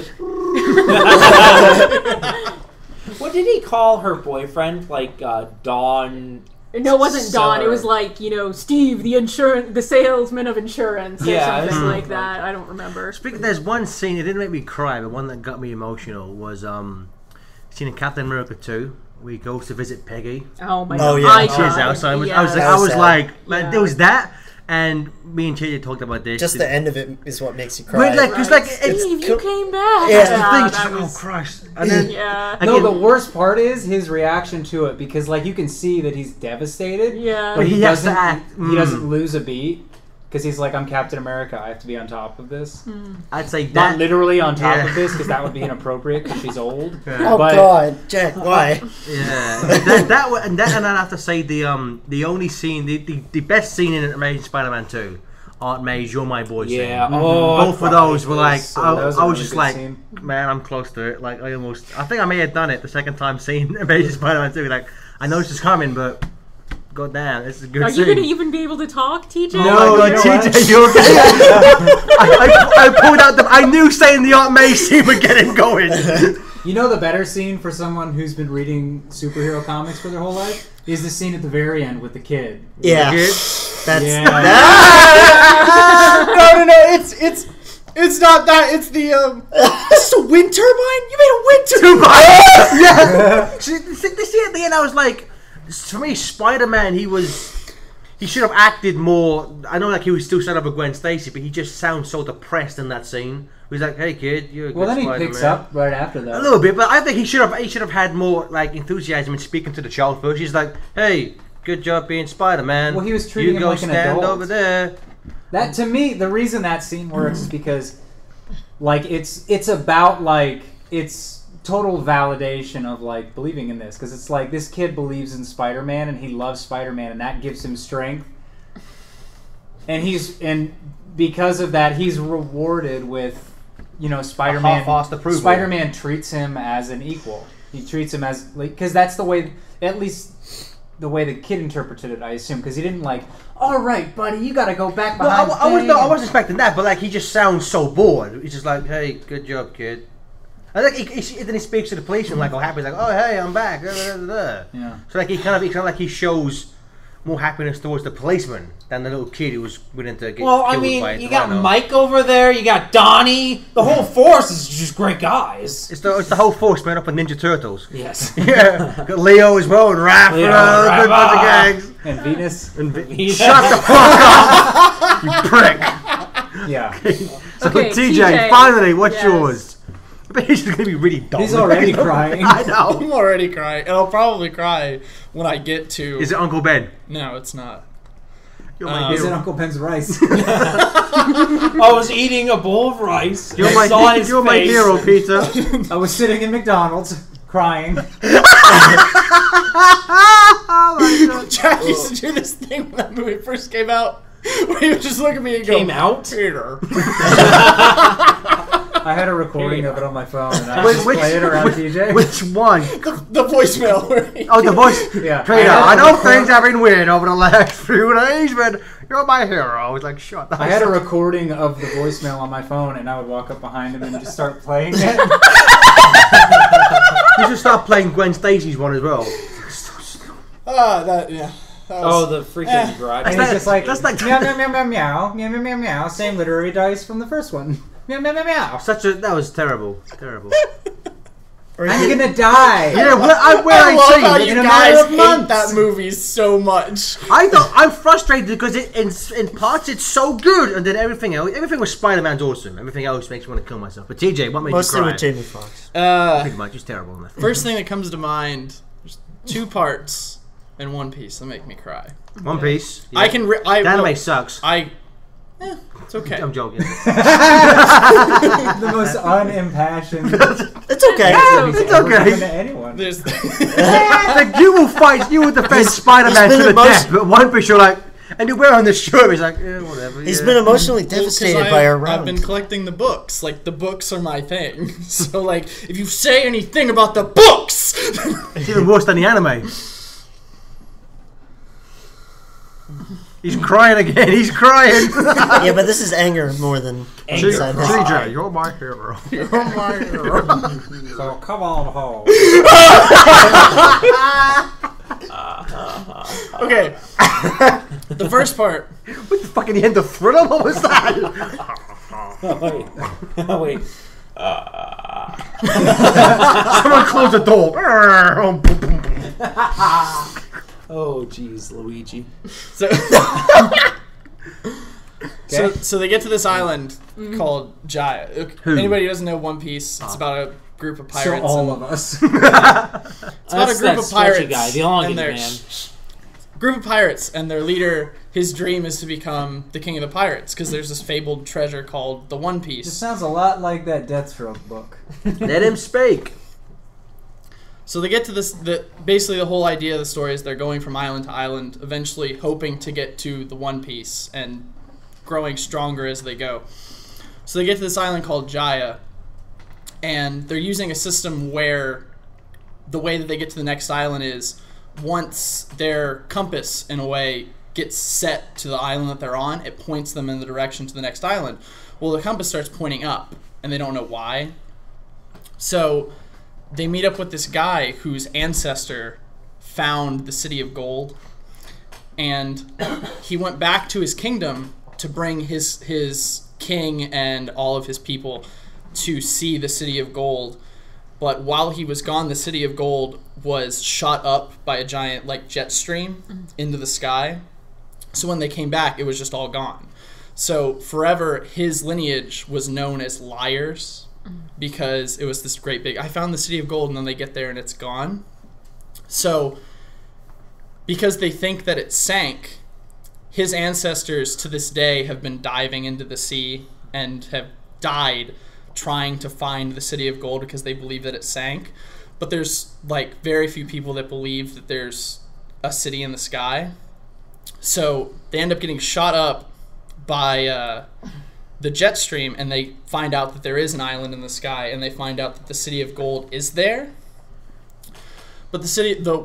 like, what did he call her boyfriend? Like Dawn. No, it wasn't Dawn. It Sir. was like, Steve, the salesman of insurance, or Yeah, something it's- like that. I don't remember. Speaking, there's one scene. It didn't make me cry, but one that got me emotional was scene in Captain America 2 where he goes to visit Peggy. Oh my Oh, god! yeah. I Cheers cried. out. So I was That was sad. like, Yeah. there was that, and me and Chidi talked about this. Just the end of it is what makes you cry. But, like, it's like it's Steve, you cool. came back. Yeah. the thing. It's that just, was, oh Christ! And then yeah. no, again, the worst part is his reaction to it, because like you can see that he's devastated. Yeah. But He he has to doesn't act. He doesn't lose a beat because he's like, I'm Captain America. I have to be on top of this. I'd say Not that. literally on top Yeah. of this, because that would be inappropriate because she's old. Oh But- God, Jack, why? Yeah, and I have to say the only scene, the best scene in Amazing Spider-Man 2, Aunt May's "You're My Boy" scene. Yeah. Oh, I Both of cried. those were like, So I that was a really just good like, scene. man, I'm close to it. Like I think I may have done it the second time seeing Amazing Spider-Man 2. Like I know this is coming, but god damn, this is a good Are scene. you going to even be able to talk, TJ? No, Oh my you know god, what? TJ, you okay? I pulled out I knew saying the Aunt May scene would get him going. You know the better scene for someone who's been reading superhero comics for their whole life is the scene at the very end with the kid. Yeah, Kid? that's Yeah. No, it's not that. It's the This is a wind turbine. You made a wind turbine. Yeah. See, at the end, I was like, for me, Spider-Man, he should have acted more. I know, like, he was still set up with Gwen Stacy, but he just sounds so depressed in that scene. He's like, "Hey, kid, you're a Well, good then he Spider-Man." picks up right after a that. little bit, but I think he should have had more like enthusiasm in speaking to the child first. He's like, "Hey, good job being Spider-Man. Well, he was treating you him go like an stand adult. over there." That, to me, the reason that scene works is because, like, it's about like it's total validation of like believing in this, because it's like this kid believes in Spider-Man and he loves Spider-Man, and that gives him strength. And because of that, he's rewarded with, Spider-Man. half-assed approval. Spider-Man treats him as an equal. He treats him as like, because that's the way, at least the way the kid interpreted it, I assume, because he didn't like, all right, buddy, you got to go back behind. Well, I wasn't expecting that, but like he just sounds so bored. He's just like, "Hey, good job, kid." And like then he speaks to the policeman like all happy, he's like, "Oh, hey, I'm back." Da, da, da, da. Yeah. So like he kind of like he shows more happiness towards the policeman than the little kid who was willing to get Well, I killed mean, by you the got rhino. Mike over there, you got Donnie. The whole force is just great guys. It's the whole force made up of Ninja Turtles. Yes. Yeah, got Leo as well and Raph Leo, and a good bunch of Raph. gangs. And Venus. And Venus. Shut the fuck up, you prick. Yeah. So Okay, TJ, TJ, finally, what's yes. yours? I bet he's gonna be really dumb. He's already crying. I know. I'm already crying, and I'll probably cry when I get to. Is it Uncle Ben? No, it's not. You're my He's in hero. Uncle Ben's rice. I was eating a bowl of rice. You're I saw his you're my face. hero, Peter. I was sitting in McDonald's crying. Oh my God. Jack used to do this thing when that movie first came out, where he would just look at me and go, Came out? Peter. I had a recording of it on my phone, and I Which- just play it around TJ. Which one? The voicemail. Where he, Oh, the voice. Yeah. Peter, had I a know record- things have been weird over the last few days, but you're my hero. I was like, shut up. I had a recording of the voicemail on my phone, and I would walk up behind him and just start playing it. You should start playing Gwen Stacy's one as well. that yeah. That Oh, was, the freaking garage. And he's just like, That's like- meow, meow, meow, meow, meow, meow, meow, meow, meow, same literary dice from the first one. Meow, meow, meow, meow. That was terrible. Terrible. I'm gonna die. Yeah, where I I love how see. you in a guys matter of hate months. that movie so much. I'm frustrated because in parts it's so good, and then everything with Spider-Man's awesome. Everything else makes me want to kill myself. But TJ, what made Mostly you cry? with Jamie Foxx. Pretty much, he's terrible in that. First thing that comes to mind, there's 2 parts in One Piece that make me cry. One Piece. I can. The anime sucks. It's okay. I'm joking. The most unimpassioned. It's okay. It's okay. To anyone. There's Like you will defend Spider-Man he's to been the death, but One Piece you're like, and you wear on the shirt, he's like, whatever. He's yeah. been emotionally Well, 'cause devastated by our I've been round. collecting the books. Like, the books are my thing. So, like, if you say anything about the books, It's even worse than the anime. He's crying again. He's crying. Yeah, but this is anger more than Anger. sadness. TJ, you're my hero. So come on home. okay. The first part. What the fuck in the end of Thriller? What was that? Oh, wait. Someone close the door. Oh, jeez, Luigi. So, so they get to this island called Jaya. Who? Anybody who doesn't know One Piece, it's about a group of So pirates. all and- of us. It's about a group of pirates. Guy, the and elongated their man. group of pirates, and their leader, his dream is to become the king of the pirates because there's this fabled treasure called the One This Piece. sounds a lot like that Deathstroke book. Let him speak. So they get to this. Basically, the whole idea of the story is they're going from island to island, eventually hoping to get to the One Piece and growing stronger as they go. So they get to this island called Jaya, and they're using a system where the way that they get to the next island is once their compass, in a way, gets set to the island that they're on, it points them in the direction to the next island. Well, the compass starts pointing up, and they don't know why. So they meet up with this guy whose ancestor found the City of Gold, and he went back to his kingdom to bring his king and all of his people to see the City of Gold. But while he was gone, the City of Gold was shot up by a giant jet stream into the sky. So when they came back, it was just all gone. So forever, his lineage was known as liars, because it was this great big, I found the City of Gold, and then they get there and it's gone. So because they think that it sank, his ancestors to this day have been diving into the sea and have died trying to find the City of Gold because they believe that it sank. But there's very few people that believe that there's a city in the sky. So they end up getting shot up by the jet stream, and they find out that there is an island in the sky, and they find out that the City of Gold is there. But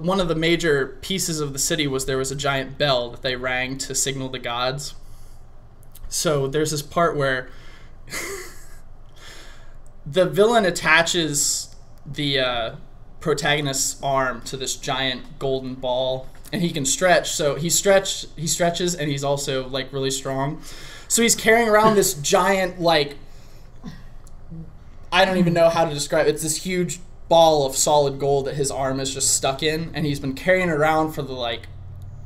one of the major pieces of the city was there was a giant bell that they rang to signal the gods. So there's this part where the villain attaches the protagonist's arm to this giant golden ball, and he can stretch. So he stretches, and he's also like really strong. So he's carrying around this giant, like, I don't even know how to describe it. It's this huge ball of solid gold that his arm is just stuck in, and he's been carrying it around for the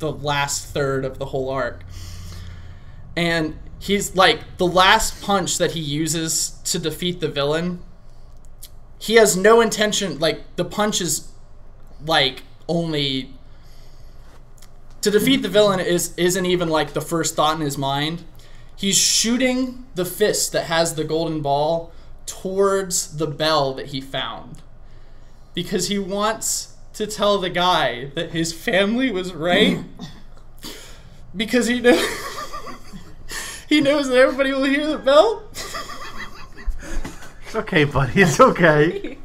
last third of the whole arc. And he's like, the last punch that he uses to defeat the villain, he has no intention, like, the punch is like only to defeat the villain isn't even like the first thought in his mind. He's shooting the fist that has the golden ball towards the bell that he found, because he wants to tell the guy that his family was right, because he knows he knows that everybody will hear the bell. It's okay, buddy. It's okay.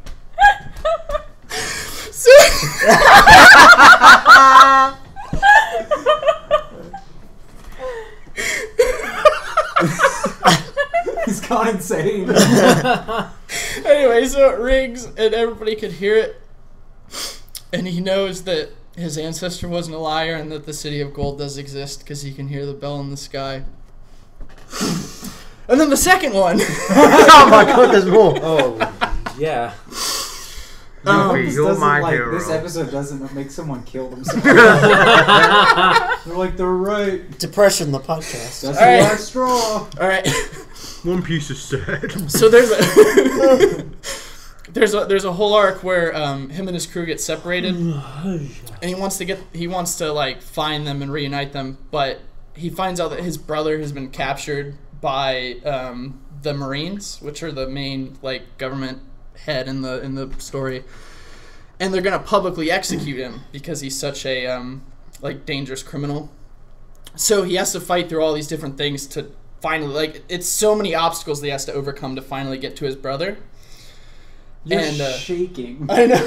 So He's gone insane. anyway, so it rings and everybody could hear it, and he knows that his ancestor wasn't a liar and that the city of gold does exist because he can hear the bell in the sky. And then the second one. Oh my god, there's more. Oh, yeah. Luffy, you're my hero. This episode doesn't make someone kill themselves. They're like, they're right. Depression, the podcast. That's All right. the last straw. All right. One piece is sad. So there's a there's a whole arc where him and his crew get separated, and he wants to like find them and reunite them, but he finds out that his brother has been captured by the Marines, which are the main like government head in the story, and they're gonna publicly execute him because he's such a like dangerous criminal. So he has to fight through all these different things to finally, like, it's so many obstacles that he has to overcome to finally get to his brother. You're And, shaking. I know.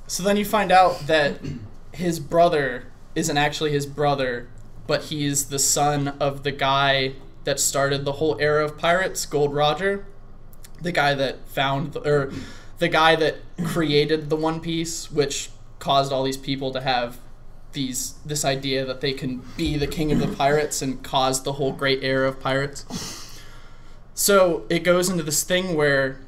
So then you find out that his brother isn't actually his brother, but he's the son of the guy that started the whole era of pirates, Gold Roger, the guy that the guy that created the One Piece, which caused all these people to have this idea that they can be the king of the pirates and cause the whole great era of pirates. So it goes into this thing where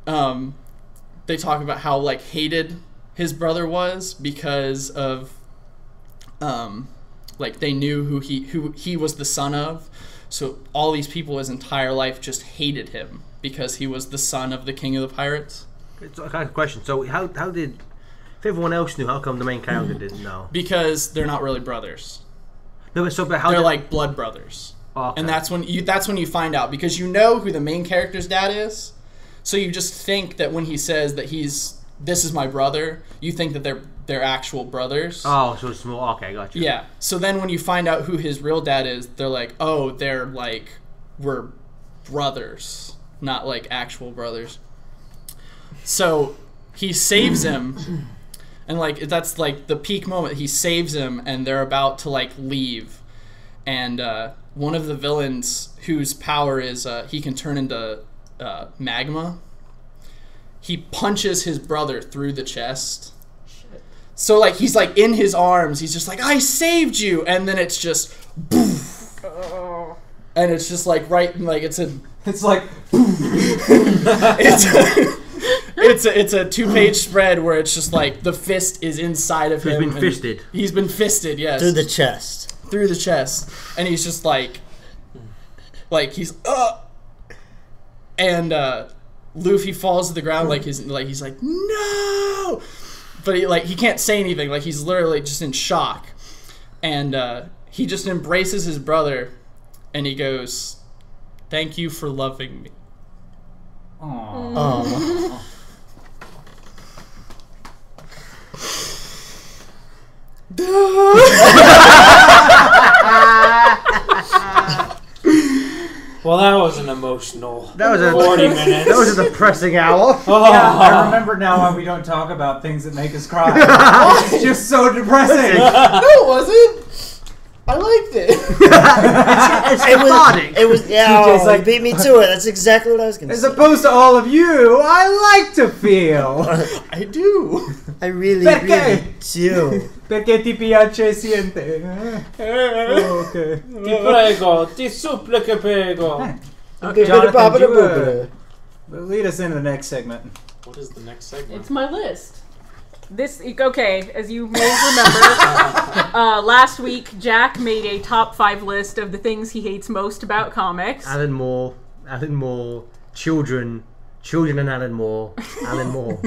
they talk about how like hated his brother was because of like they knew who he was the son of. So all these people his entire life just hated him because he was the son of the king of the pirates. It's a kind of question. So how did, if everyone else knew, how come the main character didn't know? Because they're not really brothers. No, but how They're did, like blood brothers. okay. And that's when you find out, because you know who the main character's dad is. So you just think that when he says that this is my brother, you think that they're actual brothers. Oh, so it's more. Okay, I got you. Yeah. So then when you find out who his real dad is, they're like, oh, we're brothers, not like actual brothers. So he saves him, and like that's like the peak moment. He saves him, and they're about to like leave, and one of the villains whose power is he can turn into magma. He punches his brother through the chest. Shit. So like he's like in his arms. He's just like, I saved you, and then it's just, boof, Oh. and it's just like right, like it's like, it's a 2-page spread where it's just like the fist is inside of He's him. been and fisted. He's been fisted, yes, Through the chest. through the chest, and he's just like he's and Luffy falls to the ground he's like no, but he can't say anything, like he's literally just in shock, and he just embraces his brother, and he goes, "Thank you for loving me." Aww. Oh. Well, that was an emotional That was a 40 minutes. That was a depressing hour. Oh, Yeah, I remember now why we don't talk about things that make us cry. It's just so depressing. No, it wasn't. I liked it. It's cathartic. It was yeah. TJ's Oh, like- you beat me to it. That's exactly what I was gonna As say. opposed to all of you, I like to feel. I do. I really, Perché? really do. Perché ti piace siente? Oh, okay. Ti prego, ti supplico prego. Okay, Jonathan, Jonathan, lead us into the next segment. What is the next segment? It's my list. This okay, as you may remember, last week Jack made a top 5 list of the things he hates most about comics. Alan Moore, children and Alan Moore.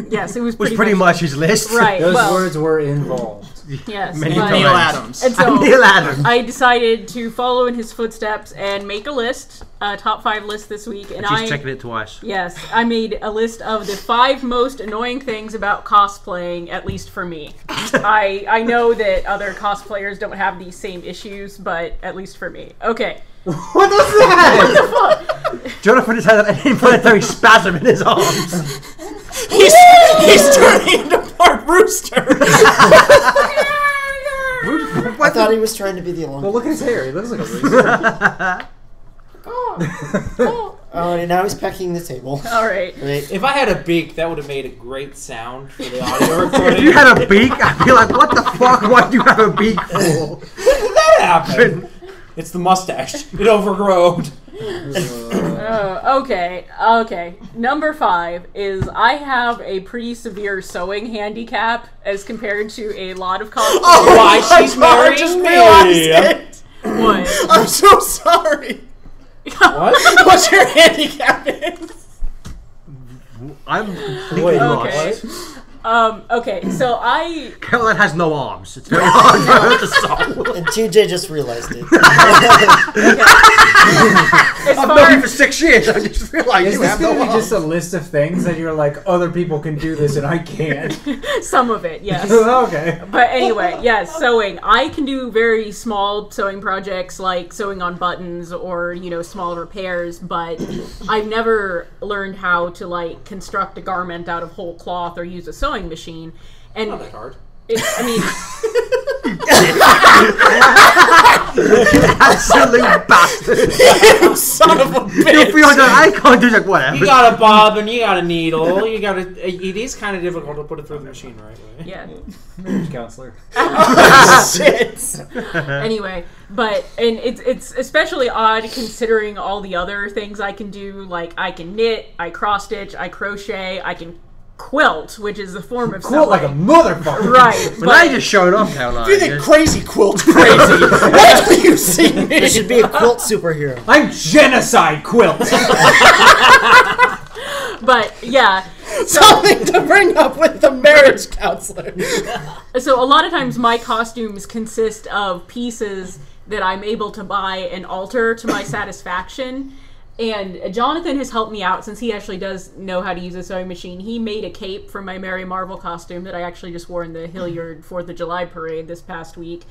Yes, it was Was pretty, pretty much his list. right. Those well, words were involved. yes, Many but- times. Neil Adams. And so Neil Adams. I decided to follow in his footsteps and make a list, a top 5 list this week, and She's checking it twice. Yes, I made a list of the 5 most annoying things about cosplaying, at least for me. I know that other cosplayers don't have these same issues, but at least for me. Okay. What was that? Jonathan just had an involuntary spasm in his arms. He's turning into Mark Rooster. I thought he was trying to be the alone. Well, look at his hair. He looks like a rooster. Oh, and now he's pecking the table. All right. Right. If I had a beak, that would have made a great sound for the audio recording. If you had a beak, I'd be like, what the fuck? What do you have a beak for? that happened. It's the mustache. It overgrowed. Okay. Number 5 is I have a pretty severe sewing handicap as compared to a lot of cosplayers. Oh, Why my she's God, I marrying just me. realized it. What? I'm so sorry. What? What your handicap is? I'm completely Wait, lost. Okay, so I... Caroline has no arms. It's very hard for her to solve. And TJ just realized it. As I've far, known you for 6 years. I just realized Is you this have going no to be just arms. a list of things that you're like, other people can do this and I can't? some of it, yes. Okay. But anyway, yes, sewing. I can do very small sewing projects like sewing on buttons or, small repairs, but I've never learned how to, construct a garment out of whole cloth or use a sewing machine. And, Not that hard. Absolute bastard. You son of a You bitch. feel like I can't do like whatever. You got a bob and you got a needle. You got a. It is kind of difficult to put it through the machine the right way. yeah. Marriage counselor. Shit. Anyway, and it's especially odd considering all the other things I can do. Like I can knit, I cross stitch, I crochet, I can quilt, which is a form of Quilt like a sewing. motherfucker. Right. But now you just showed off, Caroline. Do you think crazy quilt's crazy? Wait till you see me. It should be a quilt superhero. I'm genocide quilt. But yeah. Something to bring up with the marriage counselor. So a lot of times my costumes consist of pieces that I'm able to buy and alter to my satisfaction. And Jonathan has helped me out since he actually does know how to use a sewing machine. He made a cape from my Mary Marvel costume that I actually just wore in the Hilliard 4th of July parade this past week.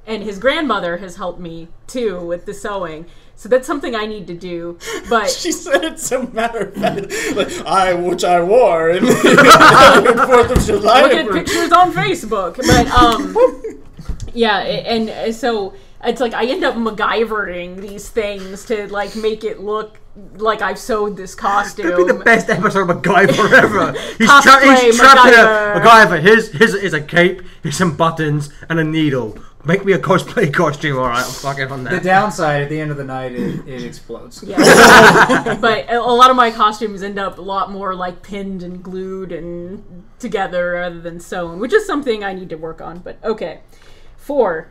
And his grandmother has helped me too with the sewing. So that's something I need to do. But She said it's a matter of fact, which I wore in the 4th of July. look at pictures on Facebook. But yeah, and so it's like I end up MacGyvering these things to make it look like I've sewed this costume. Could be the best episode of MacGyver ever. He's Cosplay trapped in MacGyver. a MacGyver. His is a cape, here's some buttons, and a needle. Make me a cosplay costume, alright, I'm fucking on The that. downside, at the end of the night, it explodes. Yeah. But a lot of my costumes end up a lot more pinned and glued and together rather than sewn, which is something I need to work on. But okay. 4.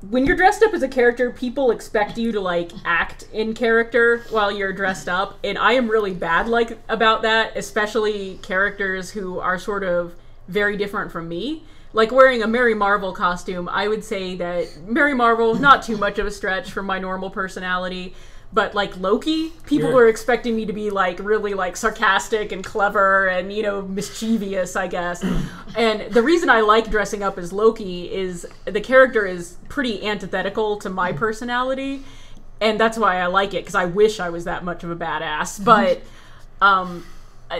When you're dressed up as a character, people expect you to act in character while you're dressed up, and I am really bad about that, especially characters who are sort of very different from me. Like wearing a Mary Marvel costume, I would say that Mary Marvel, not too much of a stretch from my normal personality, but Loki, people were expecting me to be really sarcastic and clever and mischievous, I guess. And the reason I like dressing up as Loki is the character is pretty antithetical to my personality, and that's why I like it, because I wish I was that much of a badass. But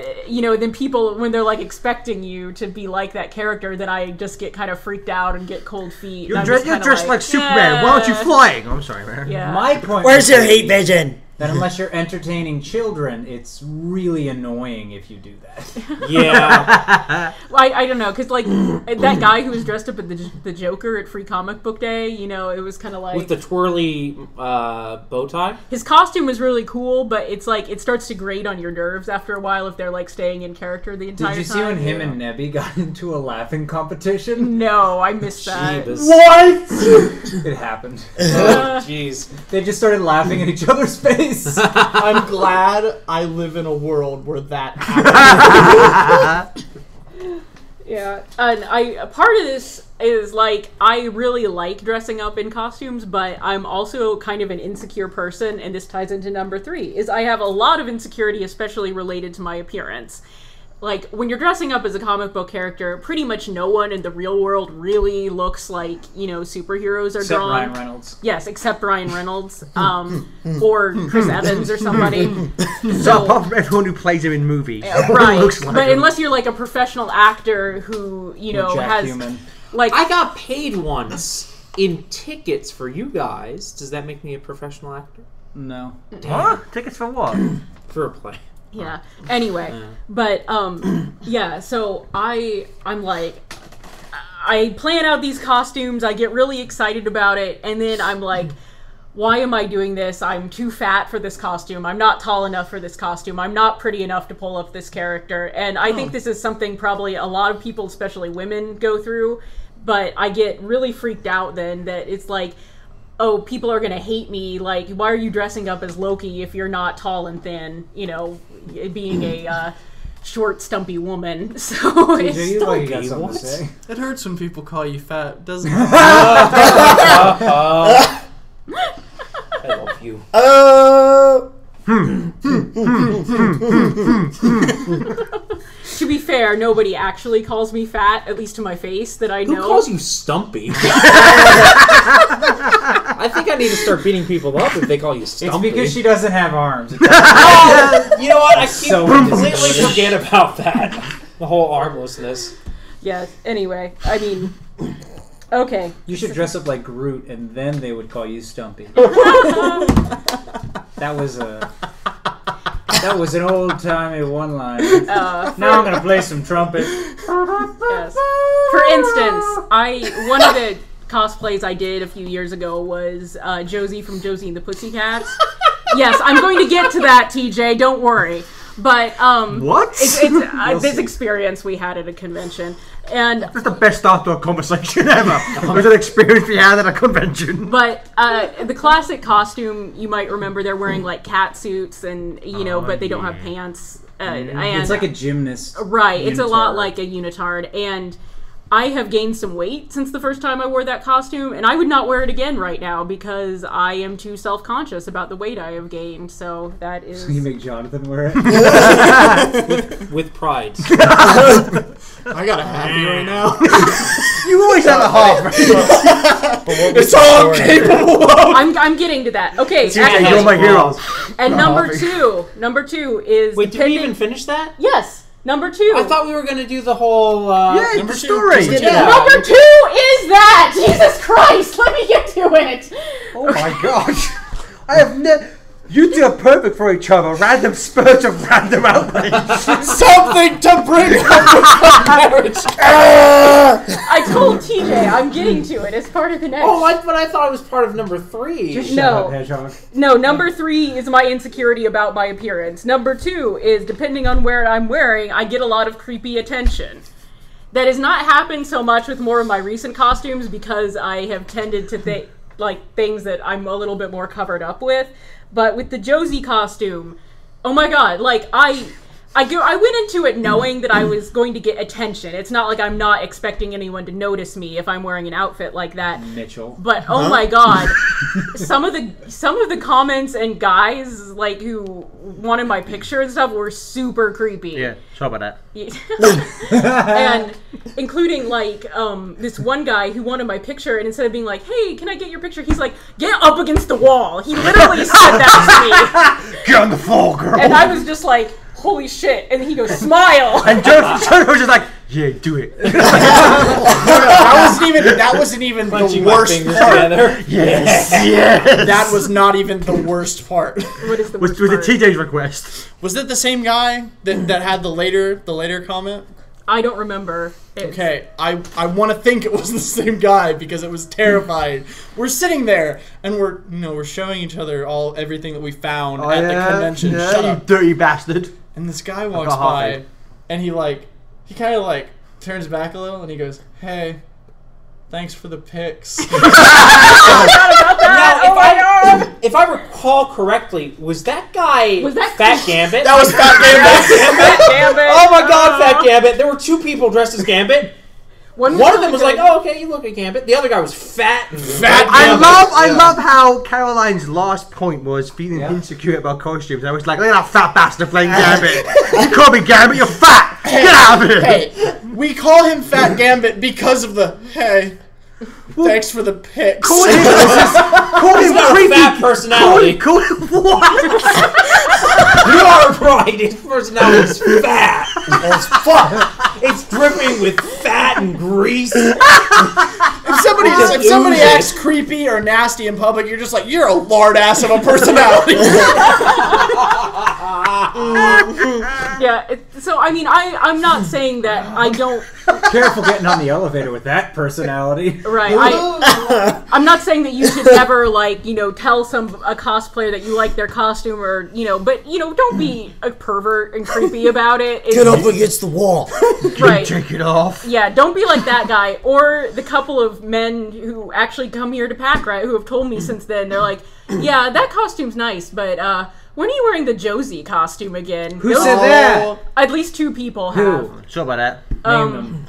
then people, when they're like expecting you to be like that character, that I just get kind of freaked out and get cold feet. You're I'm dressed just like Superman. Why aren't you flying? I'm sorry, man. Yeah. My point. Where's would your be heat vision? That unless you're entertaining children, it's really annoying if you do that. Yeah. I don't know, because like that guy who was dressed up as the Joker at Free Comic Book Day, it was kind of like With the twirly bow tie. his costume was really cool, but it's like it starts to grate on your nerves after a while if they're like staying in character the entire Did you time. see when him and Nebby got into a laughing competition? No, I missed that. Jeebus. What? It happened. Oh, jeez. They just started laughing at each other's face. I'm glad I live in a world where that happens. Yeah, and part of this is like I really like dressing up in costumes, but I'm also kind of an insecure person, and this ties into number 3. Is I have a lot of insecurity, especially related to my appearance. Like when you're dressing up as a comic book character, pretty much no one in the real world really looks like superheroes are Except drawn. Ryan Reynolds. Yes, except Ryan Reynolds, or Chris Evans or somebody. So apart from everyone who plays him in movies, Right, looks like but him. unless you're like a professional actor who Jack has Human. like I got paid once in tickets for you guys. Does that make me a professional actor? No. What? Tickets for what? For a play. Yeah. Anyway, but yeah. So I'm like, I plan out these costumes. I get really excited about it, and then I'm like, why am I doing this? I'm too fat for this costume. I'm not tall enough for this costume. I'm not pretty enough to pull off this character. And I think this is something probably a lot of people, especially women, go through. But I get really freaked out then that it's like, oh, people are going to hate me. Like, why are you dressing up as Loki if you're not tall and thin, being a short, stumpy woman. So TJ, you like you got Stumpy, something what? to say? It hurts when people call you fat, doesn't it? I love you. to be fair, nobody actually calls me fat, at least to my face, that I Who know. calls you stumpy? I think I need to start beating people up if they call you stumpy. It's because she doesn't have arms. It's Oh, you know what? I keep So completely disappointed. forget about that. The whole armlessness. Yeah, anyway, I mean, okay. You should dress up like Groot, and then they would call you Stumpy. That was an old timey one line. Now I'm gonna play some trumpet. Yes. For instance, one of the cosplays I did a few years ago was Josie from Josie and the Pussycats. Yes, I'm going to get to that, TJ. Don't worry. But What? It's this experience we had at a convention, and That's the best start to a conversation ever. It was an experience we had at a convention. but the classic costume, you might remember they're wearing like cat suits and but they don't have pants. And It's like a gymnast. right. It's a lot unitard. like a unitard, and I have gained some weight since the first time I wore that costume, and I would not wear it again right now because I am too self-conscious about the weight I have gained. So that is. You make Jonathan wear it. With pride. I got a happy right now. You always have a half. It's all I'm capable of. I'm getting to that. Okay, You're actually, my hero. and number two is Wait, did we depending- even finish that? Yes, number 2. I thought we were going to do the whole... Yeah, number the two. story. Just Yeah. Number 2 is that! Jesus Christ! Let me get to it! Oh my gosh. I have never... You two are perfect for each other. Random spurts of random outrage. Something to bring up with marriage. I told TJ, I'm getting to it. It's part of the next. But I thought it was part of number 3. Just No. shut up, Hedgehog. No, number 3 is my insecurity about my appearance. Number 2 is, depending on where I'm wearing, I get a lot of creepy attention. That has not happened so much with more of my recent costumes because I have tended to think things that I'm a little bit more covered up with. But with the Josie costume, oh my god, I went into it knowing that I was going to get attention. It's not like I'm not expecting anyone to notice me if I'm wearing an outfit like that. Mitchell. But oh my god, some of the comments and guys who wanted my picture and stuff were super creepy. Yeah, sorry about that. And including this one guy who wanted my picture, and instead of being like, "Hey, can I get your picture?" he's like, "Get up against the wall." He literally said that to me, Get on the floor, girl. and I was just like, holy shit, and he goes, smile. And Jonathan was just like, yeah, do it. That wasn't even the worst part. together. Yes. Yes. That was not even the worst part. What is the Was worst the part? TJ's request. Was it the same guy that had the later comment? I don't remember. Okay, I want to think it was the same guy because it was terrifying. We're sitting there and we're showing each other everything that we found at the convention. Yeah, Shut you up. dirty bastard. And this guy walks got by half-eaten. and he kind of turns back a little and he goes, "Hey, thanks for the pics." Now, if I recall correctly, was that guy Fat Gambit? That was Fat Gambit. Gambit. Oh my God, Fat Gambit! There were two people dressed as Gambit. One One of them was like, "Oh, okay, you look like Gambit." The other guy was fat. I love how Caroline's last point was feeling insecure about costumes. I was like, look at that fat bastard playing Gambit. You can't be Gambit, you're fat. Get out of here. Hey, we call him Fat Gambit because of the thanks for the pics. Call him got a creepy. fat personality. Call him what? You are right. His personality is fat as fuck. It's dripping with fat and grease. If somebody acts creepy or nasty in public, you're just like, you're a lard ass of a personality. Yeah, so I mean, I'm not saying that I don't. Careful getting on the elevator with that personality. Right. I'm not saying that you should never tell a cosplayer that you like their costume or but don't be a pervert and creepy about it. Get up against the wall. Right. Take it off. Yeah, don't be like that guy or the couple of men who actually come here to Pack Rat who have told me since then. They're like, yeah, that costume's nice, but when are you wearing the Josie costume again? Who said that? At least two people have. Who? Sure about that. Name them.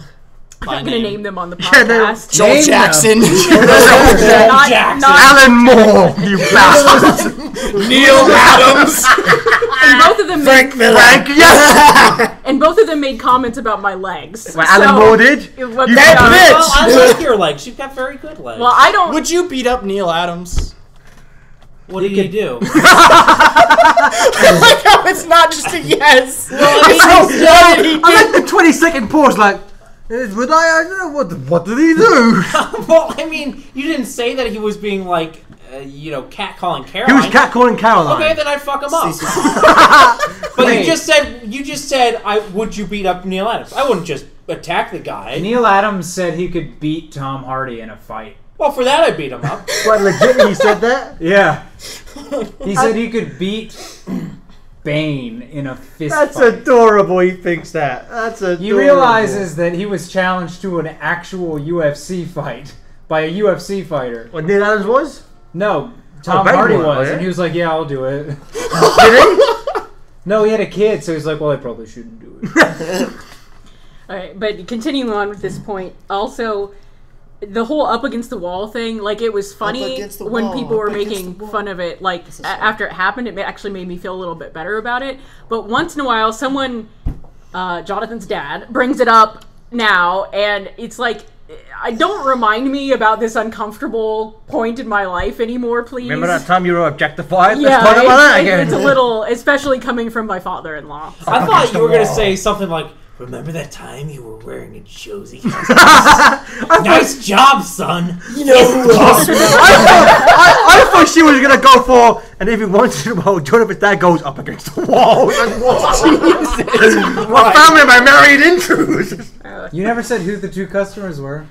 I'm not going to name them on the Yeah, no. podcast. Joel Name Jackson. Not- Jackson. not- Alan Moore, you bastard. Neil Adams. and both of them Frank Miller. Frank, yes. and both of them made comments about my legs. Well, Alan Moore did. What- You yeah. bitch. Well, I like your legs. You've got very good legs. Well, I don't. Would you beat up Neil Adams? what do you do? I like how it's not just a yes. I like the 20-second pause, like, would I don't know, what did he do? Well, I mean, you didn't say that he was being like, catcalling He Caroline. was catcalling Caroline. Okay, then I'd fuck him up. But Wait. you just said, would you beat up Neil Adams? I wouldn't just attack the guy. Neil Adams said he could beat Tom Hardy in a fight. Well, for that I'd beat him up. What, legit, he said that? Yeah. He said he could beat Bane in a fist That's fight. adorable, he thinks that. That's adorable. He realizes that he was challenged to an actual UFC fight by a UFC fighter. What Neil Adams was? No, Tom Bane Hardy was, was, yeah? and he was like, "Yeah, I'll do it." Did he? No, he had a kid, so he's like, "Well, I probably shouldn't do it." All right, but continuing on with this point, also the whole up against the wall thing, it was funny against the when wall, people were up against making the wall. fun of it. After it happened, it actually made me feel a little bit better about it. But once in a while, someone, Jonathan's dad, brings it up now, and it's like, don't remind me about this uncomfortable point in my life anymore, please. Remember that time you were objectified? Yeah, Let's talk about that again. it's a little, especially coming from my father-in-law. I thought you were going to say something like, remember that time you were wearing a Josie costume? Nice job, son. You know who else? I thought she was gonna go for, and every once in a while, Jonathan's dad goes up against the wall. Like, what? Jesus! What family am I married into? You never said who the two customers were.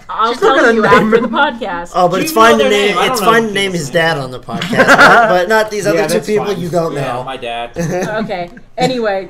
I'll She's not tell gonna you name after him. the podcast. Oh, but Do it's you know fine to their name. name? I It's don't know fine to if name people his say dad on the podcast, but not these other two that's people fine. you don't Yeah, know. my dad. Okay. Anyway,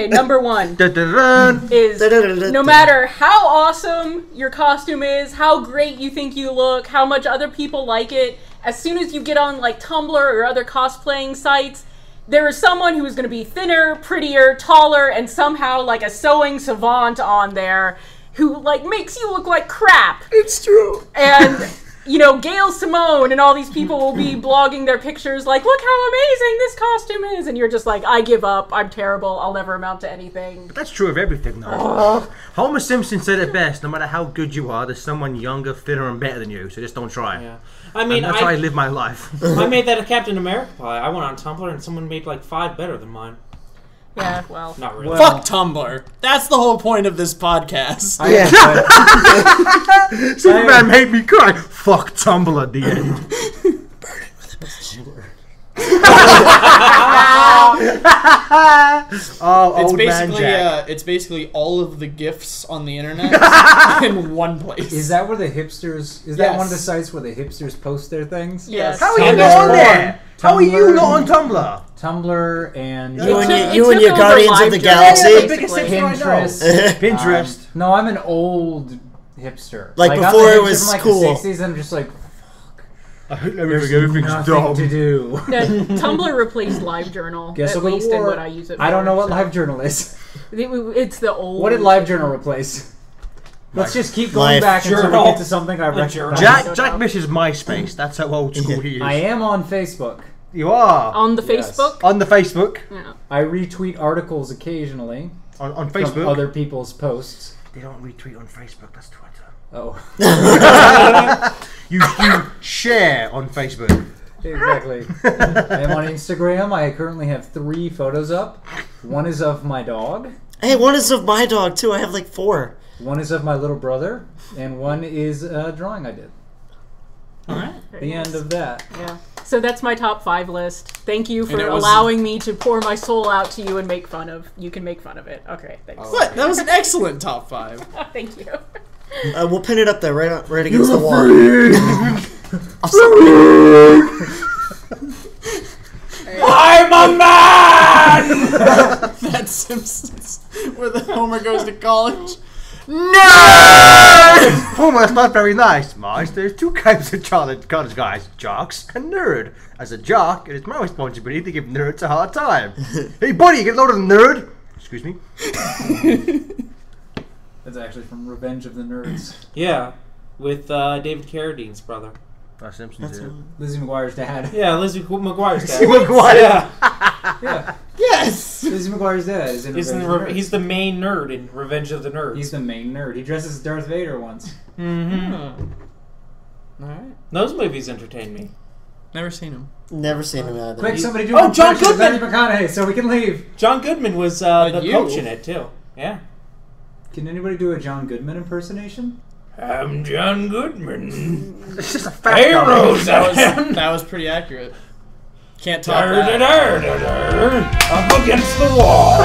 number one Dun-dun-dun. is no matter how awesome your costume is, how great you think you look, how much other people like it, as soon as you get on Tumblr or other cosplaying sites, there is someone who is going to be thinner, prettier, taller, and somehow a sewing savant on there who makes you look like crap. It's true. And Gail Simone and all these people will be blogging their pictures look how amazing this costume is, and you're just like, I give up, I'm terrible, I'll never amount to anything. That's true of everything, though. Homer Simpson said it best: no matter how good you are, there's someone younger, fitter, and better than you. So just don't try. Yeah. I mean, And that's how I live my life. I made that a Captain America pie. I went on Tumblr and someone made 5 better than mine. Yeah, well. Not really. Well- Fuck Tumblr. That's the whole point of this podcast. Superman made me cry. Fuck Tumblr at the end. Oh, It's old man basically Jack. it's basically all of the gifs on the internet in one place. Is that where the hipsters? Is that Yes. one of the sites where the hipsters post their things? Yes. How are you Tumblr. not on there? How are you Tumblr. not on Tumblr? Tumblr and You and It you and took your over Guardians of the LiveJournal, Galaxy. Yeah, the biggest basically. hipster I know. Pinterest. Pinterest. No, I'm an old hipster. Like I'm before a it hipster was from like cool. The 60s, I'm just like, I hate there's everything's nothing dumb. to do. No, Tumblr replaced LiveJournal, Guess at we'll go to least in war. what I use it for. I don't know what so- LiveJournal is. It's the old... What did LiveJournal replace? Let's just keep going Life back until we Journal. get to something I recognize. Journal. Jack misses MySpace. That's how old school he is. I am on Facebook. You are. On the Yes. Facebook? On the Facebook. Yeah. I retweet articles occasionally On from Facebook. other people's posts. They don't retweet on Facebook, that's Twitter. Oh, You share on Facebook. exactly. I am on Instagram. I currently have 3 photos up. One is of my dog. Hey, one is of my dog too. I have like 4. One is of my little brother, and one is a drawing I did. All right. The end of that. Yeah. So that's my top 5 list. Thank you for And it was- allowing me to pour my soul out to you and make fun of. You can make fun of it. Okay, thanks. What? That was an excellent top 5. Thank you. We'll pin it up there, right against the wall. I'm a man! That's Simpsons, where the Homer goes to college. Oh, that's not very nice, Marge. There's 2 kinds of college guys, jocks and nerd. As a jock, it is my responsibility to give nerds a hard time. Hey, buddy, get loaded, nerd. Excuse me. That's actually from Revenge of the Nerds. Yeah, with David Carradine's brother. That's Simpsons. Lizzie McGuire's dad. Yeah, Lizzie McGuire's dad. Lizzie McGuire. Yeah, Yeah. Yes. Lizzie McGuire's dad is in he's, Revenge of the Nerds. he's the main nerd in Revenge of the Nerds. He's the main nerd. He dresses as Darth Vader once. Mm-hmm. All right. Those movies entertain me. Never seen him. Never seen him either. Quick, somebody do Oh, an John impression of Goodman! Matthew McConaughey so we can leave. John Goodman was Like the you. coach in it too. Yeah. Can anybody do a John Goodman impersonation? I'm John Goodman. It's just a fat Hey, guy. Roseanne. That was pretty accurate. Can't top Up that. against the wall.